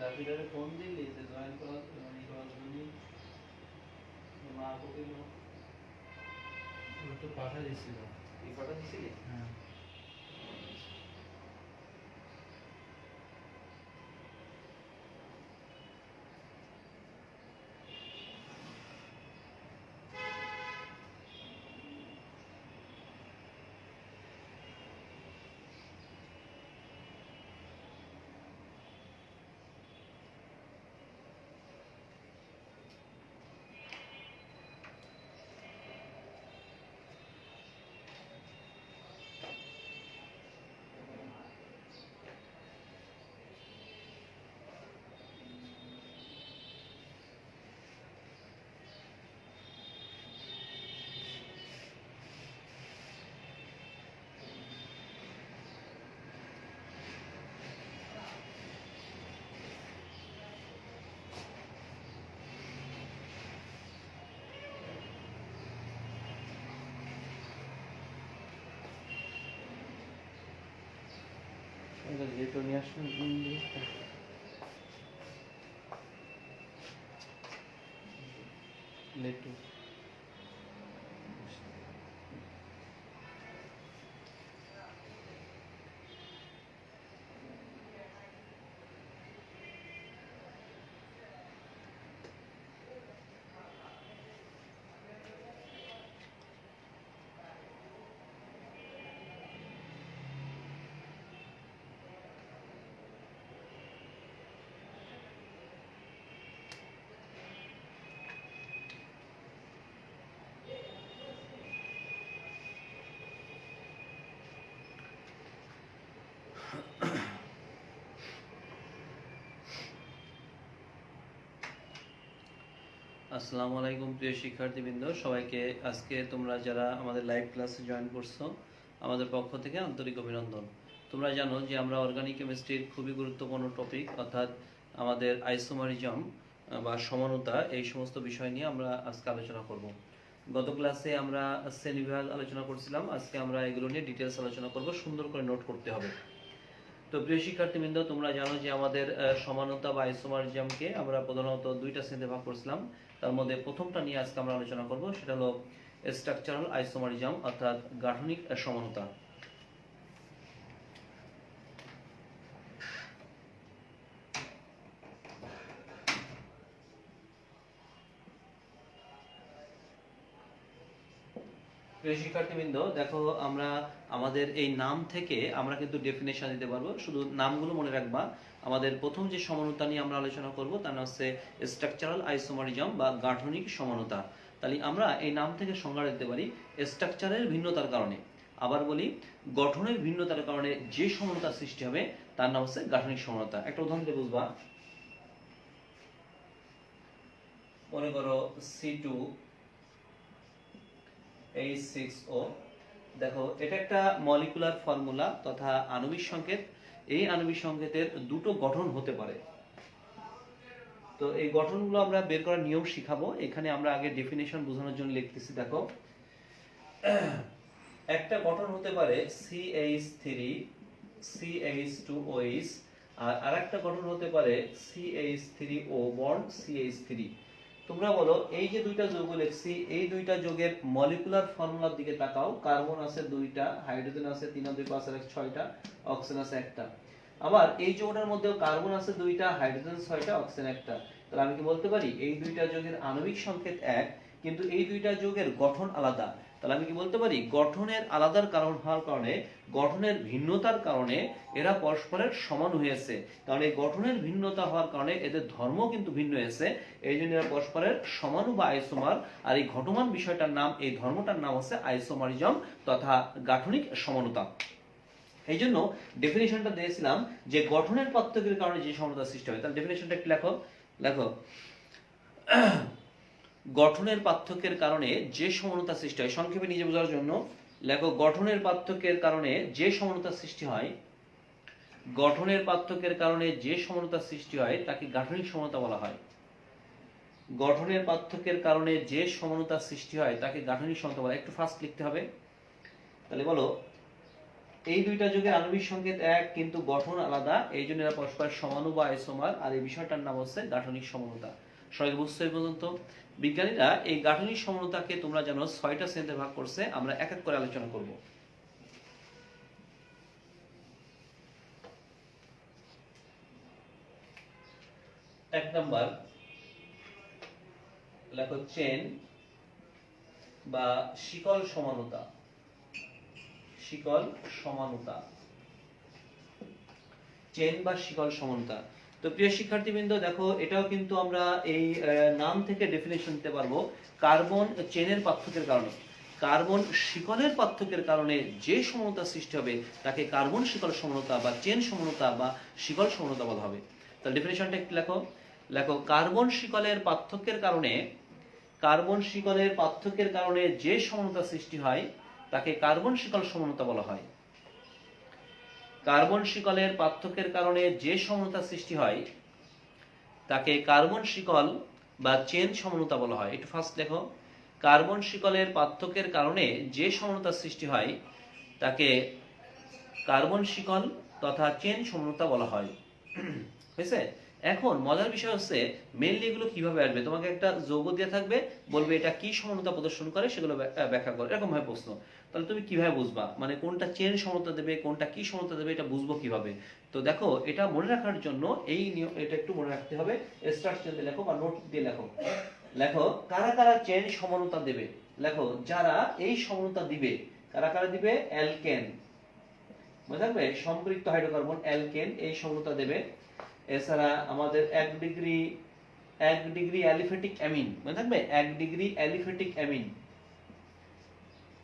জাফিরের phone দিলি যে join করার মানে করার জন্য মা কইল ওটা পাঠা দিছিল এই ফটো দিছিলি? হ্যাঁ এটা যেটা নিয়ে আসলাম লেটু আসসালামু আলাইকুম প্রিয় শিক্ষার্থীবৃন্দ, সবাইকে আজকে তোমরা যারা আমাদের লাইভ ক্লাসে জয়েন করছো আমাদের পক্ষ থেকে আন্তরিক অভিনন্দন। তোমরা জানো যে আমরা অর্গানিক কেমিস্ট্রির খুবই গুরুত্বপূর্ণ টপিক অর্থাৎ আমাদের আইসোমারিজম বা সমানতা এই সমস্ত বিষয় নিয়ে আমরা আজকে আলোচনা করব। গত ক্লাসে আমরা শ্রেণীবিভাগ আলোচনা করছিলাম, আজকে আমরা এগুলো নিয়ে ডিটেলস আলোচনা করব, সুন্দর করে নোট করতে হবে। তো প্রিয় শিক্ষার্থীবৃন্দ, তোমরা জানো যে আমাদের সমানতা বা আইসোমারিজমকে আমরা প্রধানত দুইটা শ্রেণীতে ভাগ করেছিলাম। তার মধ্যে প্রথমটা নিয়ে আজকে আমরা আলোচনা করব, সেটা হলো স্ট্রাকচারাল আইসোমারিজম অর্থাৎ গাঠনিক সমানতা। প্রিয় শিক্ষার্থীবৃন্দ, দেখো আমরা আমাদের এই নাম থেকে আমরা কিন্তু ডেফিনেশন দিতে পারবো, শুধু নামগুলো মনে রাখবা। আমাদের প্রথম যে সমানতা নিয়ে আমরা আলোচনা করব তার নাম হচ্ছে স্ট্রাকচারাল আইসোমারিজম বা গাঠনিক সমানতা। তাহলে আমরা এই নাম থেকে সংজ্ঞা দিতে পারি স্ট্রাকচারের ভিন্নতার কারণে, আবার বলি গঠনের ভিন্নতার কারণে যে সমানতা সৃষ্টি হবে তার নাম হচ্ছে গাঠনিক সমানতা। একটা উদাহরণ দিয়ে বুঝবা। মনে করো C2 H6O, দেখো এটা একটা মলিকুলার ফর্মুলা তথা আণবিক সংকেত। এই আণবিক সংকেতের দুটো গঠন হতে পারে। তো এই গঠনগুলো আমরা বের করার নিয়ম শিখাবো। এখানে আমরা আগে ডেফিনেশন বোঝানোর জন্য লিখতেছি। দেখো, একটা গঠন হতে পারে CH3 CH2OH, আর আরেকটা গঠন হতে পারে CH3O বন্ড CH3। তোমরা বলো, এই যে দুইটা যৌগ লিখছি, এই দুইটা যৌগের মলিকুলার ফর্মুলার দিকে তাকাও। কার্বন আছে দুইটা, হাইড্রোজেন আছে 3 2 5 আর 6টা, অক্সিজেন আছে একটা। আবার এই যৌগটার মধ্যেও কার্বন আছে দুইটা, হাইড্রোজেন 6টা, অক্সিজেন একটা। তাহলে আমি কি বলতে পারি এই দুইটা যৌগের আণবিক সংকেত এক, কিন্তু এই দুইটা যৌগের গঠন আলাদা। তাহলে আমি কি বলতে পারি গঠনের আলাদার কারণ হওয়ার কারণে, গঠনের ভিন্নতার কারণে এরা পরস্পরের সমান হয়েছে। কারণ এই গঠনের ভিন্নতা হওয়ার কারণে এদের ধর্ম কিন্তু ভিন্ন হয়েছে, এই জন্য এরা পরস্পরের সমান বা আইসোমার। আর এই ঘটমান বিষয়টার নাম, এই ধর্মটার নাম হচ্ছে আইসোমারিজম তথা গাঠনিক সমানতা। এই জন্য ডেফিনেশনটা দিয়েছিলাম যে গঠনের পার্থক্যের কারণে যে সমানতা সৃষ্টি হয়। তাহলে ডেফিনেশনটা একটু লেখো। লেখো, গঠনের পার্থক্যের কারণে যে সমানতা সৃষ্টি হয়, সংক্ষেপে নিজে বোঝার জন্য লেখো, গঠনের পার্থক্যের কারণে যে সমানতা সৃষ্টি হয়, গঠনের পার্থক্যের কারণে যে সমানতা সৃষ্টি হয় তাকে গাঠনিক সমানতা বলা হয়। গঠনের পার্থক্যের কারণে যে সমানতা সৃষ্টি হয় তাকে গাঠনিক সমানতা বলা হয়। একটু ফাস্ট লিখতে হবে। তাহলে বলো, এই দুইটা যৌগের আণবিক সংকেত এক কিন্তু গঠন আলাদা, এই জন্য এরা পরস্পর সমাণু বা আইসোমার, আর এই বিষয়টার নাম হচ্ছে গাঠনিক সমানতা। সবাই বুঝতে এই পর্যন্ত? বিজ্ঞানীরা এই গাঠনিক সমানতাকে তোমরা জানো 6টা শ্রেণীতে ভাগ করছে, আমরা এক এক করে আলোচনা করব। এক নাম্বার লেখো চেন বা শিকল সমানতা। শিকল সমানতা, চেন বা শিকল সমানতা। তো প্রিয় শিক্ষার্থীবৃন্দ দেখো, এটাও কিন্তু আমরা এই নাম থেকে ডেফিনেশন দিতে পারবো। কার্বন চেনের পার্থক্যের কারণে, কার্বন শিকলের পার্থক্যের কারণে যে সমানতা সৃষ্টি হবে তাকে কার্বন শিকল সমানতা বা চেন সমানতা বা শিকল সমানতা বলা হবে। তাহলে ডেফিনেশনটা একটু লেখো। লেখো, কার্বন শিকলের পার্থক্যের কারণে, কার্বন শিকলের পার্থক্যের কারণে যে সমানতা সৃষ্টি হয় তাকে কার্বন শিকল সমানতা বলা হয়। কার্বন শিকলের পার্থক্যের কারণে যে সমানতা সৃষ্টি হয় তাকে কার্বন শিকল বা চেন সমানতা বলা হয়। একটু ফার্স্ট লেখো, কার্বন শিকলের পার্থক্যের কারণে যে সমানতা সৃষ্টি হয় তাকে কার্বন শিকল তথা চেন সমানতা বলা হয়। হয়েছে? এখন মজার বিষয় হচ্ছে মেইনলি এগুলো কিভাবে আসবে। তোমাকে একটা যৌগ দিয়ে থাকবে, বলবে এটা কি সমানতা প্রদর্শন করে সেগুলো ব্যাখ্যা করো, এরকম ভাবে প্রশ্ন। তাহলে তুমি কিভাবে বুঝবা, মানে কোনটা চেন সমানতা দেবে কোনটা কি সমানতা দেবে এটা বুঝবো কিভাবে? তো দেখো, এটা মনে রাখার জন্য এই নিয়ম, এটা একটু মনে রাখতে হবে। স্টার চিহ্ন দিয়ে লেখো বা নোট দিয়ে লেখো। লেখো, কারা কারা চেন সমানতা দেবে। লেখো, যারা এই সমানতা দিবে। কারা কারা দিবে? অ্যালকেন, মনে থাকবে, সম্পৃক্ত হাইড্রোকার্বন অ্যালকেন এই সমানতা দেবে। এছাড়া আমাদের 1 ডিগ্রি অ্যালিফেটিক অ্যামিন, মনে থাকবে, 1 degree aliphatic amine,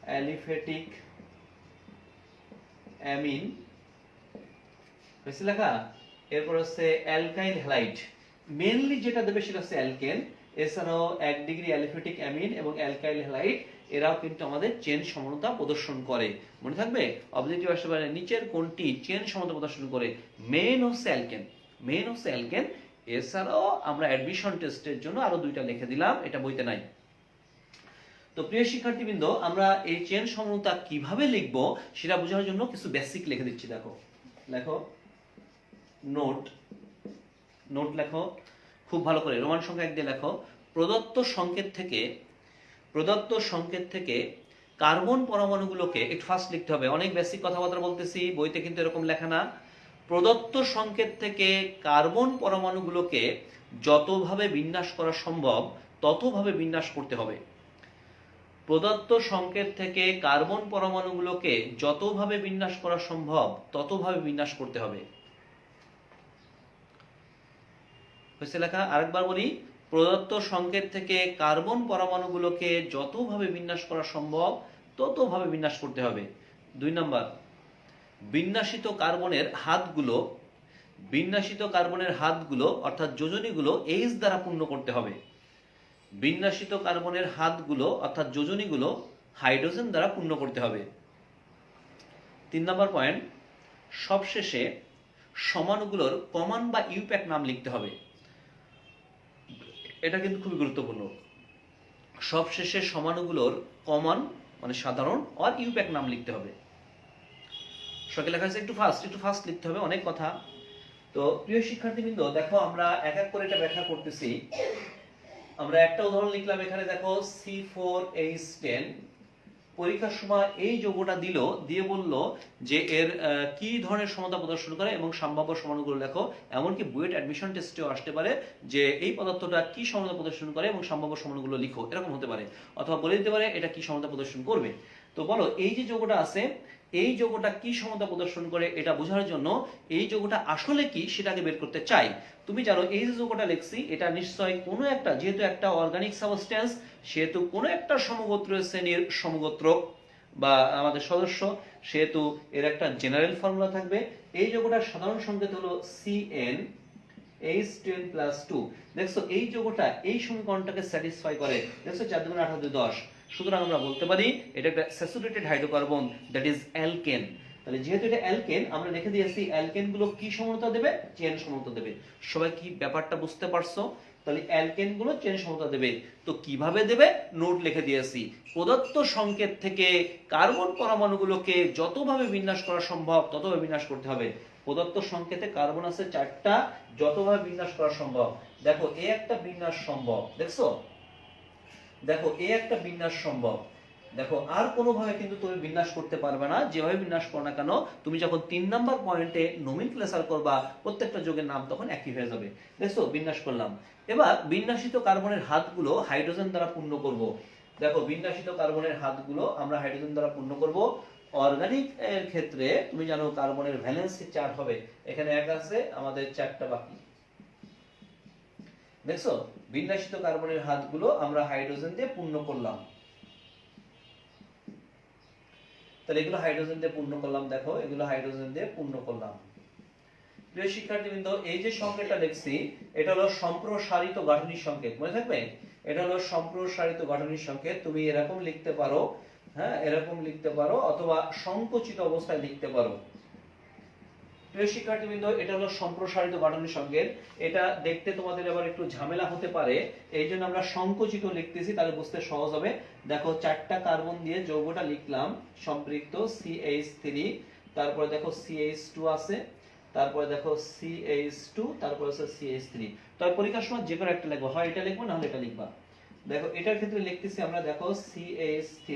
aliphatic amine হয়েছে লেখা। এরপর হচ্ছে অ্যালকাইল হ্যালাইড, মেইনলি যেটা দেবে সেটা হচ্ছে অ্যালকেন। এছাড়াও 1 ডিগ্রি অ্যালিফেটিক অ্যামিন এবং অ্যালকাইল হ্যালাইড এরাও কিন্তু আমাদের চেন সমানতা প্রদর্শন করে। মনে থাকবে, অবজেক্টিভ আসতে পারে নিচের কোনটি চেন সমানতা প্রদর্শন করে? মেইন হচ্ছে অ্যালকেন, মেইন হচ্ছে অ্যালকেন। এছাড়াও আমরা অ্যাডমিশন টেস্টের জন্য আরো 2টা লিখে দিলাম, এটা বইতে নাই। তো প্রিয় শিক্ষার্থীবৃন্দ, আমরা এই চেন সমানতা কিভাবে লিখব সেটা বোঝার জন্য কিছু বেসিক লিখে দিচ্ছি। দেখো, লেখো নোট, নোট লেখো খুব ভালো করে, রোমান সংখ্যা 1 দিয়ে লেখো। প্রদত্ত সংকেত থেকে কার্বন পরমাণুগুলোকে, একটু ফাস্ট লিখতে হবে, অনেক বেসিক কথাবার্তা বলতেছি, বইতে কিন্তু এরকম লেখা না। প্রদত্ত সংকেত থেকে কার্বন পরমাণুগুলোকে যতভাবে বিন্যাস করা সম্ভব ততভাবে বিন্যাস করতে হবে। প্রদত্ত সংকেত থেকে কার্বন পরমাণুগুলোকে যতভাবে বিন্যাস করা সম্ভব ততভাবে বিন্যাস করতে হবে। হয়েছে লেখা? আরেকবার বলি, প্রদত্ত সংকেত থেকে কার্বন পরমাণুগুলোকে যতভাবে বিন্যাস করা সম্ভব ততভাবে বিন্যাস করতে হবে। 2 নাম্বার, বিন্যাসিত কার্বনের হাতগুলো অর্থাৎ যোজনীগুলো H দ্বারা পূর্ণ করতে হবে। বিন্যাসিত কার্বনের হাতগুলো অর্থাৎ যোজনীগুলো হাইড্রোজেন দ্বারা পূর্ণ করতে হবে। 3 নাম্বার পয়েন্ট, সবশেষে সমাণুগুলোর কমন বা ইউপ্যাক নাম লিখতে হবে। এটা কিন্তু খুবই গুরুত্বপূর্ণ। সবশেষে সমাণুগুলোর কমন মানে সাধারণ আর ইউপ্যাক নাম লিখতে হবে। সকালে লেখা আছে, একটু ফাস্ট লিখতে হবে, অনেক কথা। তো প্রিয় শিক্ষার্থীবৃন্দ দেখো, আমরা এক এক করে এটা ব্যাখ্যা করতেছি। আমরা একটা উদাহরণ লিখলাম এখানে, দেখো C4H10। পরীক্ষার সময় এই যৌগটা দিয়ে বলল যে এর কি ধরনের সমানতা প্রদর্শন করে এবং সম্ভাব্য সমাণুগুলো লেখো। এমনকি বুয়েট অ্যাডমিশন টেস্টেও আসতে পারে যে এই পদার্থটা কি সমানতা প্রদর্শন করে এবং সম্ভাব্য সমাণুগুলো লিখো, এরকম হতে পারে। অথবা বলে দিতে পারে এটা কি সমানতা প্রদর্শন করবে। তো বলো, এই যে যৌগটা আছে এই যৌগটা কি সমানতা প্রদর্শন করে এটা বোঝার জন্য এই যৌগটা আসলে কি সেটাকে বের করতে চাই। তুমি জানো এই যে যৌগটা লিখছি এটা নিশ্চয়ই কোনো একটা, যেহেতু একটা অর্গানিক সাবস্টেন্স সেহেতু কোনো একটা সমগোত্র শ্রেণীর সমগোত্র বা আমাদের সদস্য, সেহেতু এর একটা জেনারেল ফর্মুলা থাকবে। এই যৌগটার সাধারণ সংকেত হলো CnH10+2। দেখছো এই যৌগটা এই সমীকরণটাকে স্যাটিসফাই করে। দেখছো 4 × 8 = 10। সুতরাং আমরা বলতে পারি এটা একটা saturated hydrocarbon, that is alkane. তাহলে যেহেতু এটা অ্যালকেন আমরা লিখে দিয়েছি অ্যালকেন গুলো কি সমতা দেবে, চেন সমতা দেবে। সবাই কি ব্যাপারটা বুঝতে পারছো? তাহলে অ্যালকেন গুলো চেন সমতা দেবে। তো কিভাবে দেবে নোট লিখে দিয়েছি। প্রদত্ত সংকেত থেকে কার্বন পরমাণুগুলোকে যতভাবে বিন্যাস করা সম্ভব ততভাবে বিন্যাস করতে হবে। প্রদত্ত সংকেতে কার্বন আছে 4টা, যতভাবে বিন্যাস করা সম্ভব। দেখো এ একটা বিন্যাস সম্ভব, দেখছো? দেখো এ একটা বিন্যাস সম্ভব। দেখো আর কোনোভাবে কিন্তু তুমি বিন্যাস করতে পারবে না, যেভাবে বিন্যাস করো না কেন তুমি যখন 3 নাম্বার পয়েন্টে নমিনক্লেচার করবা প্রত্যেকটা যৌগের নাম তখন একই হয়ে যাবে। দেখছো বিন্যাস করলাম। এবার বিন্যাসিত কার্বনের হাতগুলো হাইড্রোজেন দ্বারা পূর্ণ করব। দেখো বিন্যাসিত কার্বনের হাতগুলো আমরা হাইড্রোজেন দ্বারা পূর্ণ করব। অর্গানিক এর ক্ষেত্রে তুমি জানো কার্বনের ভ্যালেন্সি 4 হবে, এখানে 1 আছে, আমাদের 4টা বাকি। দেখছো বিন্যাসিত কার্বনের হাতগুলো আমরা হাইড্রোজেন দিয়ে পূর্ণ করলাম। তাহলে এগুলো হাইড্রোজেন দিয়ে পূর্ণ করলাম। দেখো এগুলো হাইড্রোজেন দিয়ে পূর্ণ করলাম। প্রিয় শিক্ষার্থীবৃন্দ এই যে সংকেতটা লিখছি এটা হলো সম্প্রসারিত গাঠনিক সংকেত, মনে থাকবে? এটা হলো সম্প্রসারিত গাঠনিক সংকেত। তুমি এরকম লিখতে পারো, হ্যাঁ এরকম লিখতে পারো, অথবা সংকুচিত অবস্থায় লিখতে পারো। প্রিয় শিক্ষার্থীবৃন্দ এটা হলো সম্প্রসারিত গাঠনিক সংকেত। এটা দেখতে তোমাদের আবার একটু ঝামেলা হতে পারে, এই জন্য আমরা সংকুচিত লিখতেছি, তাহলে বুঝতে সহজ হবে। দেখো 4টা কার্বন দিয়ে যৌগটা লিখলাম সম্পৃক্ত CH3, তারপরে দেখো CH2 আছে, তারপরে দেখো CH2, তারপরে আছে CH3। তবে পরীক্ষার সময় যে কোনো একটা লিখবো, হয় এটা লিখবো না হলে এটা লিখবা। দেখো এটার ক্ষেত্রে লিখতেছি আমরা, দেখো CH3,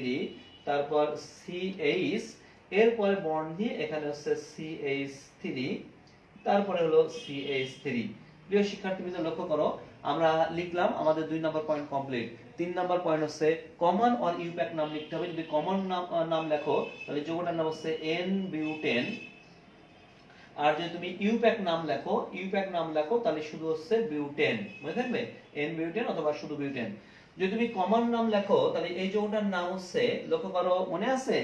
তারপর CH, এরপরে বন্ড দিয়ে এখানে হচ্ছে CH3, তারপরে হলো CH3। প্রিয় শিক্ষার্থীবৃন্দ লক্ষ্য করো আমরা লিখলাম, আমাদের 2 number point complete. 3 number point হচ্ছে কমন অর ইউপ্যাক নাম লিখতে হবে। যদি কমন নাম লেখো তাহলে যৌগটার নাম হচ্ছে N-বিউটেন, আর যদি তুমি ইউপ্যাক নাম লেখো তাহলে শুধু হচ্ছে বিউটেন, মনে থাকবে? N-বিউটেন অথবা শুধু বিউটেন। যদি তুমি কমন নাম লেখো তাহলে এই যৌগটার নাম হচ্ছে, লক্ষ্য করো মনে আছে,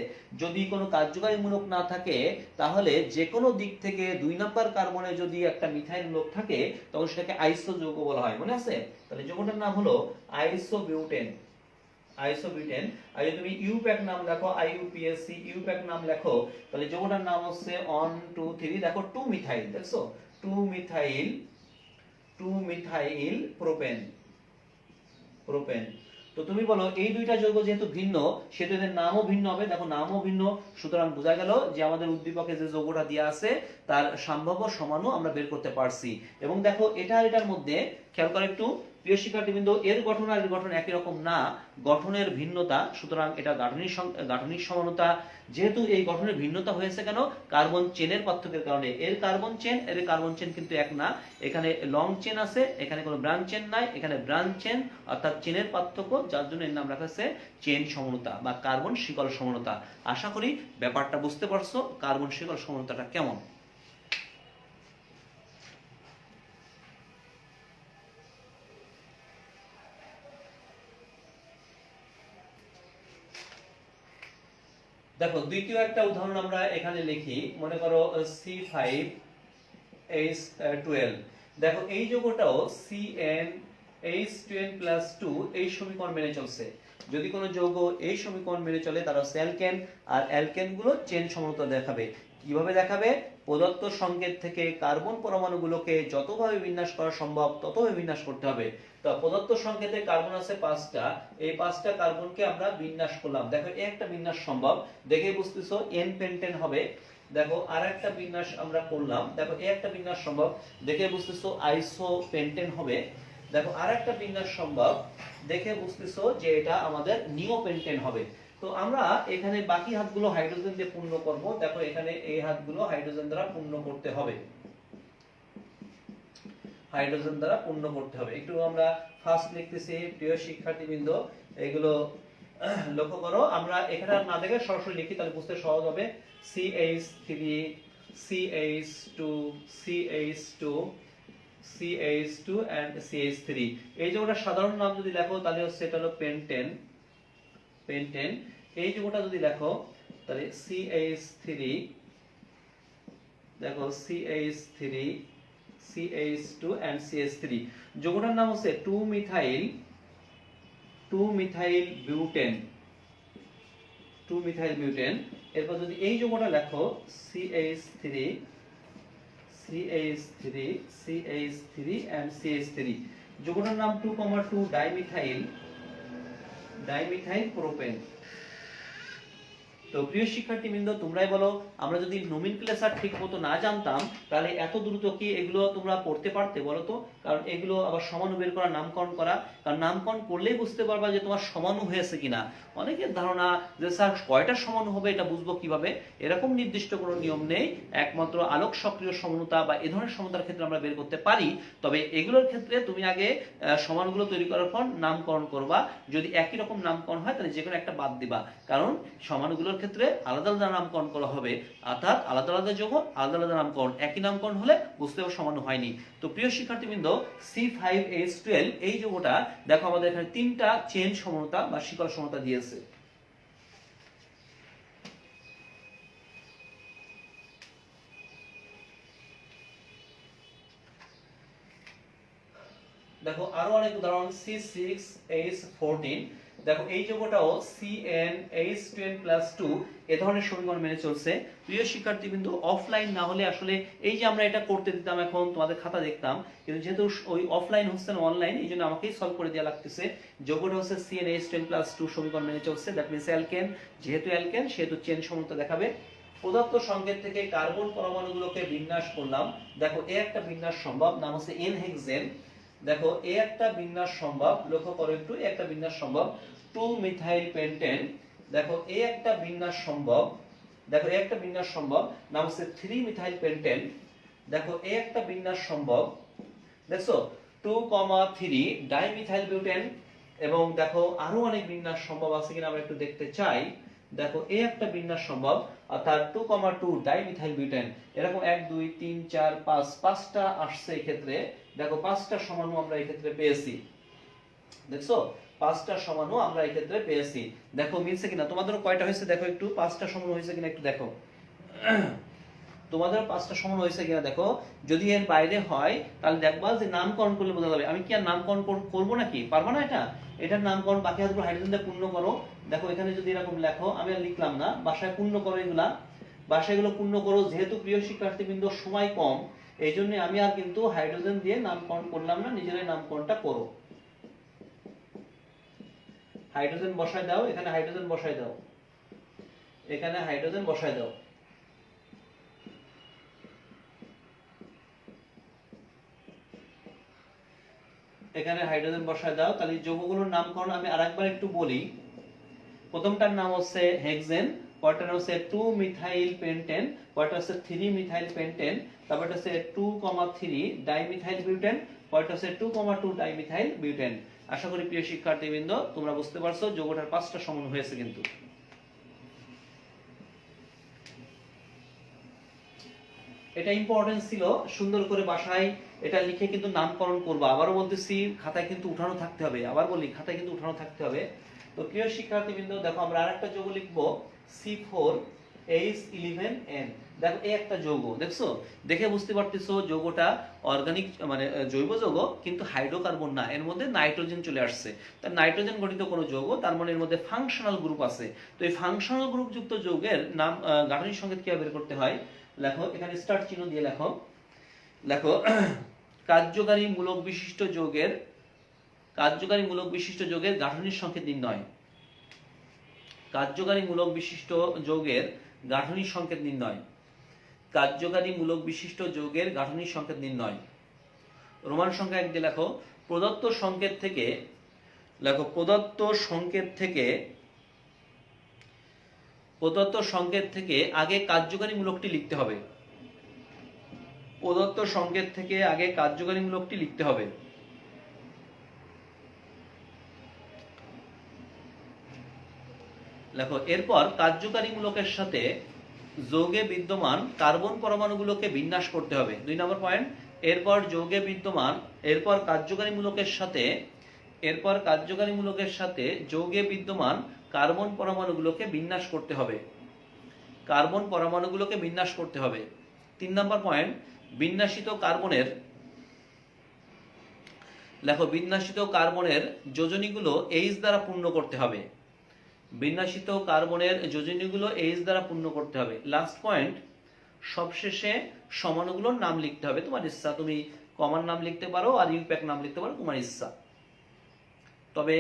যদি কোনো কার্যকারীমূলক না থাকে তাহলে যে কোনো দিক থেকে 2 নাম্বার কার্বনে যদি একটা মিথাইল মূলক থাকে তখন সেটাকে আইসো যৌগ বলা হয়, মনে আছে? তাহলে যৌগটার নাম হলো আইসোবিউটেন। আর যদি তুমি ইউপ্যাক নাম লেখো, IUPAC ইউপ্যাক নাম লেখো তাহলে যৌগটার নাম হচ্ছে 1 2 3, দেখো 2 মিথাইল, দেখছো 2 মিথাইল প্রোপেন। তো তুমি বলো এই দুইটা যৌগ যেহেতু ভিন্ন সেহেতু এদের নামও ভিন্ন হবে। দেখো নামও ভিন্ন, সুতরাং বোঝা গেল যে আমাদের উদ্দীপকে যে যৌগটা দেওয়া আছে তার সম্ভাব্য সমানও আমরা বের করতে পারছি। এবং দেখো এটা আর এটার মধ্যে খেয়াল করে একটু, প্রিয় শিক্ষার্থীবৃন্দ এর গঠন আর এর গঠন একই রকম না, গঠনের ভিন্নতা, সুতরাং এটা গাঠনিক সমানতা। যেহেতু এই গঠনের ভিন্নতা হয়েছে কেন, কার্বন চেনের পার্থক্যের কারণে। এর কার্বন চেন কিন্তু এক না, এখানে লং চেন আছে, এখানে কোনো ব্রাঞ্চ চেন নাই, এখানে ব্রাঞ্চ চেন অর্থাৎ চেনের পার্থক্য, যার জন্য এর নাম রাখা হয়েছে চেন সমানতা বা কার্বন শিকল সমানতা। আশা করি ব্যাপারটা বুঝতে পারছো কার্বন শিকল সমানতাটা কেমন। দেখো দ্বিতীয় একটা উদাহরণ আমরা এখানে লিখি, মনে করো C5H12। দেখো এই যৌগটাও CnH2n+2 এই সমীকরণ মেনে চলছে। যদি কোনো যৌগ এই সমীকরণ মেনে চলে তারা হচ্ছে অ্যালকেন, আর অ্যালকেন গুলো চেন সমতা দেখাবে। কিভাবে দেখাবে? প্রদত্ত সংকেত থেকে কার্বন পরমাণুগুলোকে যতভাবে বিন্যাস করা সম্ভব ততভাবে বিন্যাস করতে হবে। তো প্রদত্ত সংকেতে কার্বন আছে 5টা, এই 5টা কার্বনকে আমরা বিন্যাস করলাম। দেখো এই একটা বিন্যাস সম্ভব, দেখে বুঝতেছো N পেন্টেন হবে। দেখো আর একটা বিন্যাস আমরা করলাম, দেখো এই একটা বিন্যাস সম্ভব, দেখে বুঝতেছো আইসো পেন্টেন হবে। দেখো আর একটা বিন্যাস সম্ভব, দেখে বুঝতেছো যে এটা আমাদের নিওপেন্টেন হবে। তো আমরা এখানে বাকি হাতগুলো হাইড্রোজেন দিয়ে পূর্ণ করব। দেখো এখানে এই হাতগুলো হাইড্রোজেন দ্বারা পূর্ণ করতে হবে, একটু আমরা ফার্স্ট লিখতেছি প্রিয় শিক্ষার্থীবৃন্দ, এগুলো লক্ষ্য করো। আমরা এখানে না দেখে সরাসরি লিখি তাহলে বুঝতে সহজ হবে। CH3 CH2 and CH3। এই যৌগটা সাধারণ নাম যদি লেখো তাহলে হচ্ছে এটা হলো পেন্টেন। এই যৌগটা যদি লেখো তাহলে CH3, দেখো CH2 and CH3। যৌগটার নাম হচ্ছে 2 মিথাইল বিউটেন। 2 methyl butane. এরপর যদি এই যৌগটা লেখো CH3 and CH3, যৌগটার নাম 2,2 ডাইমিথাইল প্রোপেন। তো প্রিয় শিক্ষার্থীবৃন্দ, তোমরাই বলো, আমরা যদি নোমেনক্লেচার ঠিক মতো না জানতাম তাহলে এত দ্রুত কি এগুলো তোমরা পড়তে পারতে বলো তো? কারণ এগুলো আবার সমাণু বের করা, নামকরণ করা, কারণ নামকরণ করলেই বুঝতে পারবা যে তোমার সমাণু হয়েছে কিনা। অনেকের ধারণা যে স্যার কয়টা সমাণু হবে এটা বুঝবো কিভাবে, এরকম নির্দিষ্ট কোনো নিয়ম নেই। একমাত্র আলোক সক্রিয় সমানুতা বা এই ধরনের সমানুতার ক্ষেত্রে আমরা বের করতে পারি। তবে এগুলোর ক্ষেত্রে তুমি আগে সমানুগুলো তৈরি করার পর নামকরণ করবা। যদি একই রকম নামকরণ হয় তাহলে যে কোনো একটা বাদ দিবা, কারণ সমানুগুলোর ক্ষেত্রে আলাদা আলাদা নামকরণ করা হবে, অর্থাৎ আলাদা আলাদা যৌগ আলাদা আলাদা নামকরণ, একই নামকরণ হলে বুঝতে হবে সমাণু হয়নি। তো প্রিয় শিক্ষার্থীবৃন্দ, C5H12 এই যৌগটা দেখো আমাদের এখানে তিনটা চেন সমানুতা বা শিকল সমানুতা দিয়েছে। দেখো আরো অনেক উদাহরণ, C6H14, দেখো এই যৌগটাও CnH10+2 এ ধরনের সমীকরণ মেনে চলছে। প্রিয় শিক্ষার্থীবৃন্দ, অফলাইন না হলে আসলে এই যে আমরা এটা করতে দিতাম, এখন তোমাদের খাতা দেখতাম, কিন্তু যেহেতু ওই অফলাইন হচ্ছে না অনলাইন, এই জন্য আমাকেই সলভ করে দেওয়া লাগতেছে। যৌগটা হচ্ছে CnH10+2 সমীকরণ মেনে চলছে, দ্যাট মিনস অ্যালকেন, যেহেতু অ্যালকেন সেহেতু চেন সমতা দেখাবে। প্রদত্ত সংকেত থেকে কার্বন পরমাণুগুলোকে বিন্যাস করলাম। দেখো এ একটা বিন্যাস সম্ভব, নাম হচ্ছে N-হেক্সেন। দেখো এ একটা বিন্যাস সম্ভব, লক্ষ্য করো একটু, একটা বিন্যাস সম্ভব 2 মিথাইল পেন্টেন। দেখো এ একটা বিন্যাস সম্ভব, দেখো এ একটা বিন্যাস সম্ভব, নাম হচ্ছে 3 মিথাইল পেন্টেন। দেখো এ একটা বিন্যাস সম্ভব, দেখছো 2,3 ডাইমিথাইল বিউটেন। এবং দেখো আরো অনেক বিন্যাস সম্ভব আছে কিনা আমরা একটু দেখতে চাই। দেখো এ একটা বিন্যাস সম্ভব, অর্থাৎ 2,2 ডাইমিথাইল বিউটেন। এরকম 1 2 3 4 5 পাঁচটা আসছে এই ক্ষেত্রে। দেখো পাঁচটা সমাণু আমরা এই ক্ষেত্রে পেয়েছি, দেখছো পাঁচটা সমাণু আমরা এই ক্ষেত্রে পেয়েছি। দেখো মিলছে কিনা, তোমাদেরও কয়টা হয়েছে দেখো একটু, পাঁচটা সমাণু হয়েছে কিনা একটু দেখো, তোমাদের পাঁচটা সমাণু হয়েছে কিনা দেখো। যদি এর বাইরে হয় তাহলে দেখবা যে নামকরণ করলে বোঝা যাবে। আমি কি আর নামকরণ করবো নাকি? পারবো না এটা, এটার নামকরণ বাকি হাতগুলো হাইড্রোজেন দিয়ে পূর্ণ করো। দেখো এখানে যদি এরকম লেখো, আমি আর লিখলাম না, বাসায় পূর্ণ করো, এগুলা বাসায় এগুলো পূর্ণ করো। যেহেতু প্রিয় শিক্ষার্থীবৃন্দ সময় কম, এই জন্য আমি আর কিন্তু হাইড্রোজেন দিয়ে নামকরণ করলাম না, নিজেরাই নামকরণটা করো। হাইড্রোজেন বসায় দাও, এখানে হাইড্রোজেন বসায় দাও, এখানে হাইড্রোজেন বসায় দাও। এখানে হাইড্রোজেন বসায় দাও। তাহলে যৌগগুলোর নামকরণ আমি আরেকবার একটু বলি। প্রথমটার নাম হচ্ছে হেক্সেন, পরেরটার নাম হচ্ছে 2 মিথাইল পেন্টেন, পরেরটা হচ্ছে 3 মিথাইল পেন্টেন, তারপরটা হচ্ছে 2,3 ডাইমিথাইল বিউটেন, পরেরটা হচ্ছে 2,2 ডাইমিথাইল বিউটেন। আশা করি প্রিয় শিক্ষার্থীবৃন্দ তোমরা বুঝতে পারছো যৌগটার পাঁচটা সমান হয়েছে। কিন্তু এটা ইম্পর্টেন্ট ছিল, সুন্দর করে বাসায় এটা লিখে কিন্তু নামকরণ করবো। আবারও বলতেছি, খাতায় কিন্তু উঠানো থাকতে হবে, আবার বলি খাতায় কিন্তু উঠানো থাকতে হবে। তো প্রিয় শিক্ষার্থীবৃন্দ দেখো আমরা আরেকটা যৌগ লিখবো C4H11N। দেখো এই একটা যৌগ, দেখছো, দেখে বুঝতে পারতেছো যৌগটা অর্গানিক মানে জৈব যৌগ, কিন্তু হাইড্রোকার্বন না, এর মধ্যে নাইট্রোজেন চলে আসছে। তার নাইট্রোজেন গঠিত কোনো যৌগ, তার মানে এর মধ্যে ফাংশনাল গ্রুপ আছে। তো এই ফাংশনাল গ্রুপ যুক্ত যৌগের নাম গাঠনিক সংকেত কিভাবে বের করতে হয়, লেখো এখানে স্টার চিহ্ন দিয়ে লেখো। লেখো কার্যকারী মূলক বিশিষ্ট যৌগের গাঠনিক সংকেত নির্ণয়। কার্যকারী মূলক বিশিষ্ট যৌগের গাঠনিক সংকেত নির্ণয়। কার্যকারী মূলক বিশিষ্ট যৌগের গাঠনিক সংকেত নির্ণয়। রোমান সংখ্যা 1 দিয়ে লেখো। প্রদত্ত সংকেত থেকে লেখো, প্রদত্ত সংকেত থেকে আগে কার্যকারী মূলকটি লিখতে হবে। প্রদত্ত সংকেত থেকে আগে কার্যকারী মূলকটি লিখতে হবে। লেখো এরপর কার্যকারী মূলকের সাথে যৌগে বিদ্যমান কার্বন পরমাণুগুলোকে বিন্যাস করতে হবে। 2 নম্বর পয়েন্ট। এরপর কার্যকারী মূলকের সাথে যৌগে বিদ্যমান কার্বন পরমাণুগুলোকে বিন্যাস করতে হবে। কার্বন পরমাণুগুলোকে বিন্যাস করতে হবে। 3 নম্বর পয়েন্ট। বিন্যাসিত কার্বনের যোজনীগুলো H দ্বারা পূর্ণ করতে হবে। বিন্যাসিত কার্বনের যোজনীগুলো এইচ দ্বারা পূর্ণ করতে হবে। লাস্ট পয়েন্ট, সবশেষে সমাণুগুলোর নাম লিখতে হবে, তোমার ইচ্ছা, তুমি কমার নাম লিখতে পারো আর ইউপ্যাক নাম লিখতে পারো, তোমার ইচ্ছা। তবে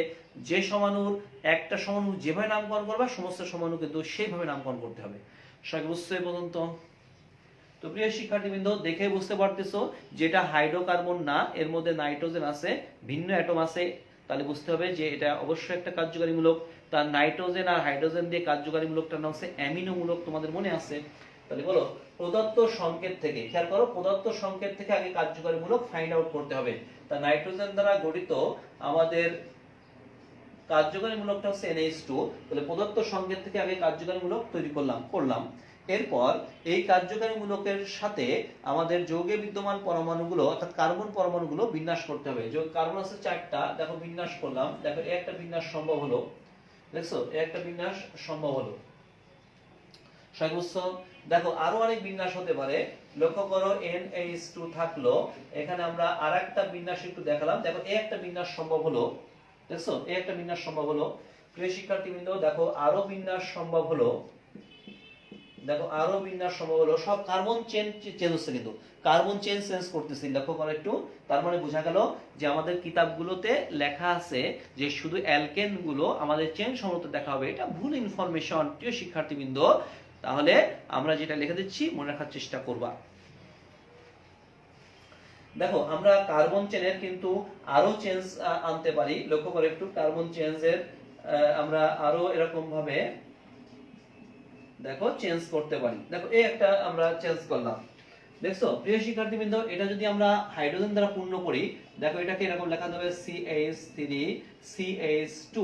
যে সমাণুর একটা সমাণু যেভাবে নামকরণ করবা সমস্ত সমাণু কিন্তু সেইভাবে নামকরণ করতে হবে। সবাই বুঝতে পর্যন্ত? তো প্রিয় শিক্ষার্থীবৃন্দ, দেখে বুঝতে পারতেছো যেটা হাইড্রোকার্বন না, এর মধ্যে নাইট্রোজেন আছে, ভিন্ন অ্যাটম আছে, তাহলে বুঝতে হবে যে এটা অবশ্যই একটা কার্যকারী মূলক। তার নাইট্রোজেন আর হাইড্রোজেন দিয়ে কার্যকারী মূলকটার নাম হচ্ছে অ্যামিনো মূলক, তোমাদের মনে আছে? তাহলে বলো প্রদত্ত সংকেত থেকে, খেয়াল করো, প্রদত্ত সংকেত থেকে আগে কার্যকারী মূলক ফাইন্ড আউট করতে হবে। তা নাইট্রোজেন দ্বারা গঠিত আমাদের কার্যকারী মূলকটা হচ্ছে NH2, তাহলে প্রদত্ত সংকেত থেকে আগে কার্যকারী মূলক তৈরি করলাম। এরপর এই কার্যকারী মূলকের সাথে আমাদের যৌগে বিদ্যমান পরমাণুগুলো অর্থাৎ কার্বন পরমাণুগুলো বিন্যাস করতে হবে। যৌগ কার্বন আছে 4টা, দেখো বিন্যাস করলাম, দেখো এই একটা বিন্যাস সম্ভব হলো, দেখছো এই একটা বিন্যাস সম্ভব হলো। দেখো আরো অনেক বিন্যাস হতে পারে, লক্ষ্য করো NH2 থাকলো, এখানে আমরা আরেকটা বিন্যাস একটু দেখালাম, দেখো এই একটা বিন্যাস সম্ভব হলো, দেখছো এই একটা বিন্যাস সম্ভব হলো। প্রিয় শিক্ষার্থীবৃন্দ, দেখো আরো বিন্যাস সম্ভব হলো, দেখো আরো বিন্যাস সম্ভব হলো। সব কার্বন চেঞ্জ হচ্ছে, কিন্তু কার্বন চেঞ্জ করতেছি, লক্ষ্য করো একটু। তার মানে বোঝা গেল যে আমাদের কিতাবগুলোতে লেখা আছে যে শুধু অ্যালকেন গুলো আমাদের চেন সম্মত দেখা হবে, এটা ভুল ইনফরমেশন প্রিয় শিক্ষার্থীবৃন্দ। তাহলে আমরা যেটা লিখে দিচ্ছি মনে রাখার চেষ্টা করবা। দেখো আমরা কার্বন চেনের কিন্তু আরো চেঞ্জ আনতে পারি, লক্ষ্য করে একটু, কার্বন চেঞ্জের আমরা আরো এরকম ভাবে দেখো চেঞ্জ করতে পারি। দেখো এই একটা আমরা চেঞ্জ করলাম, দেখছো প্রিয় শিক্ষার্থীবৃন্দ। এটা যদি আমরা হাইড্রোজেন দ্বারা পূর্ণ করি, দেখো এটাকে এরকম লেখা যাবে CH3 CH2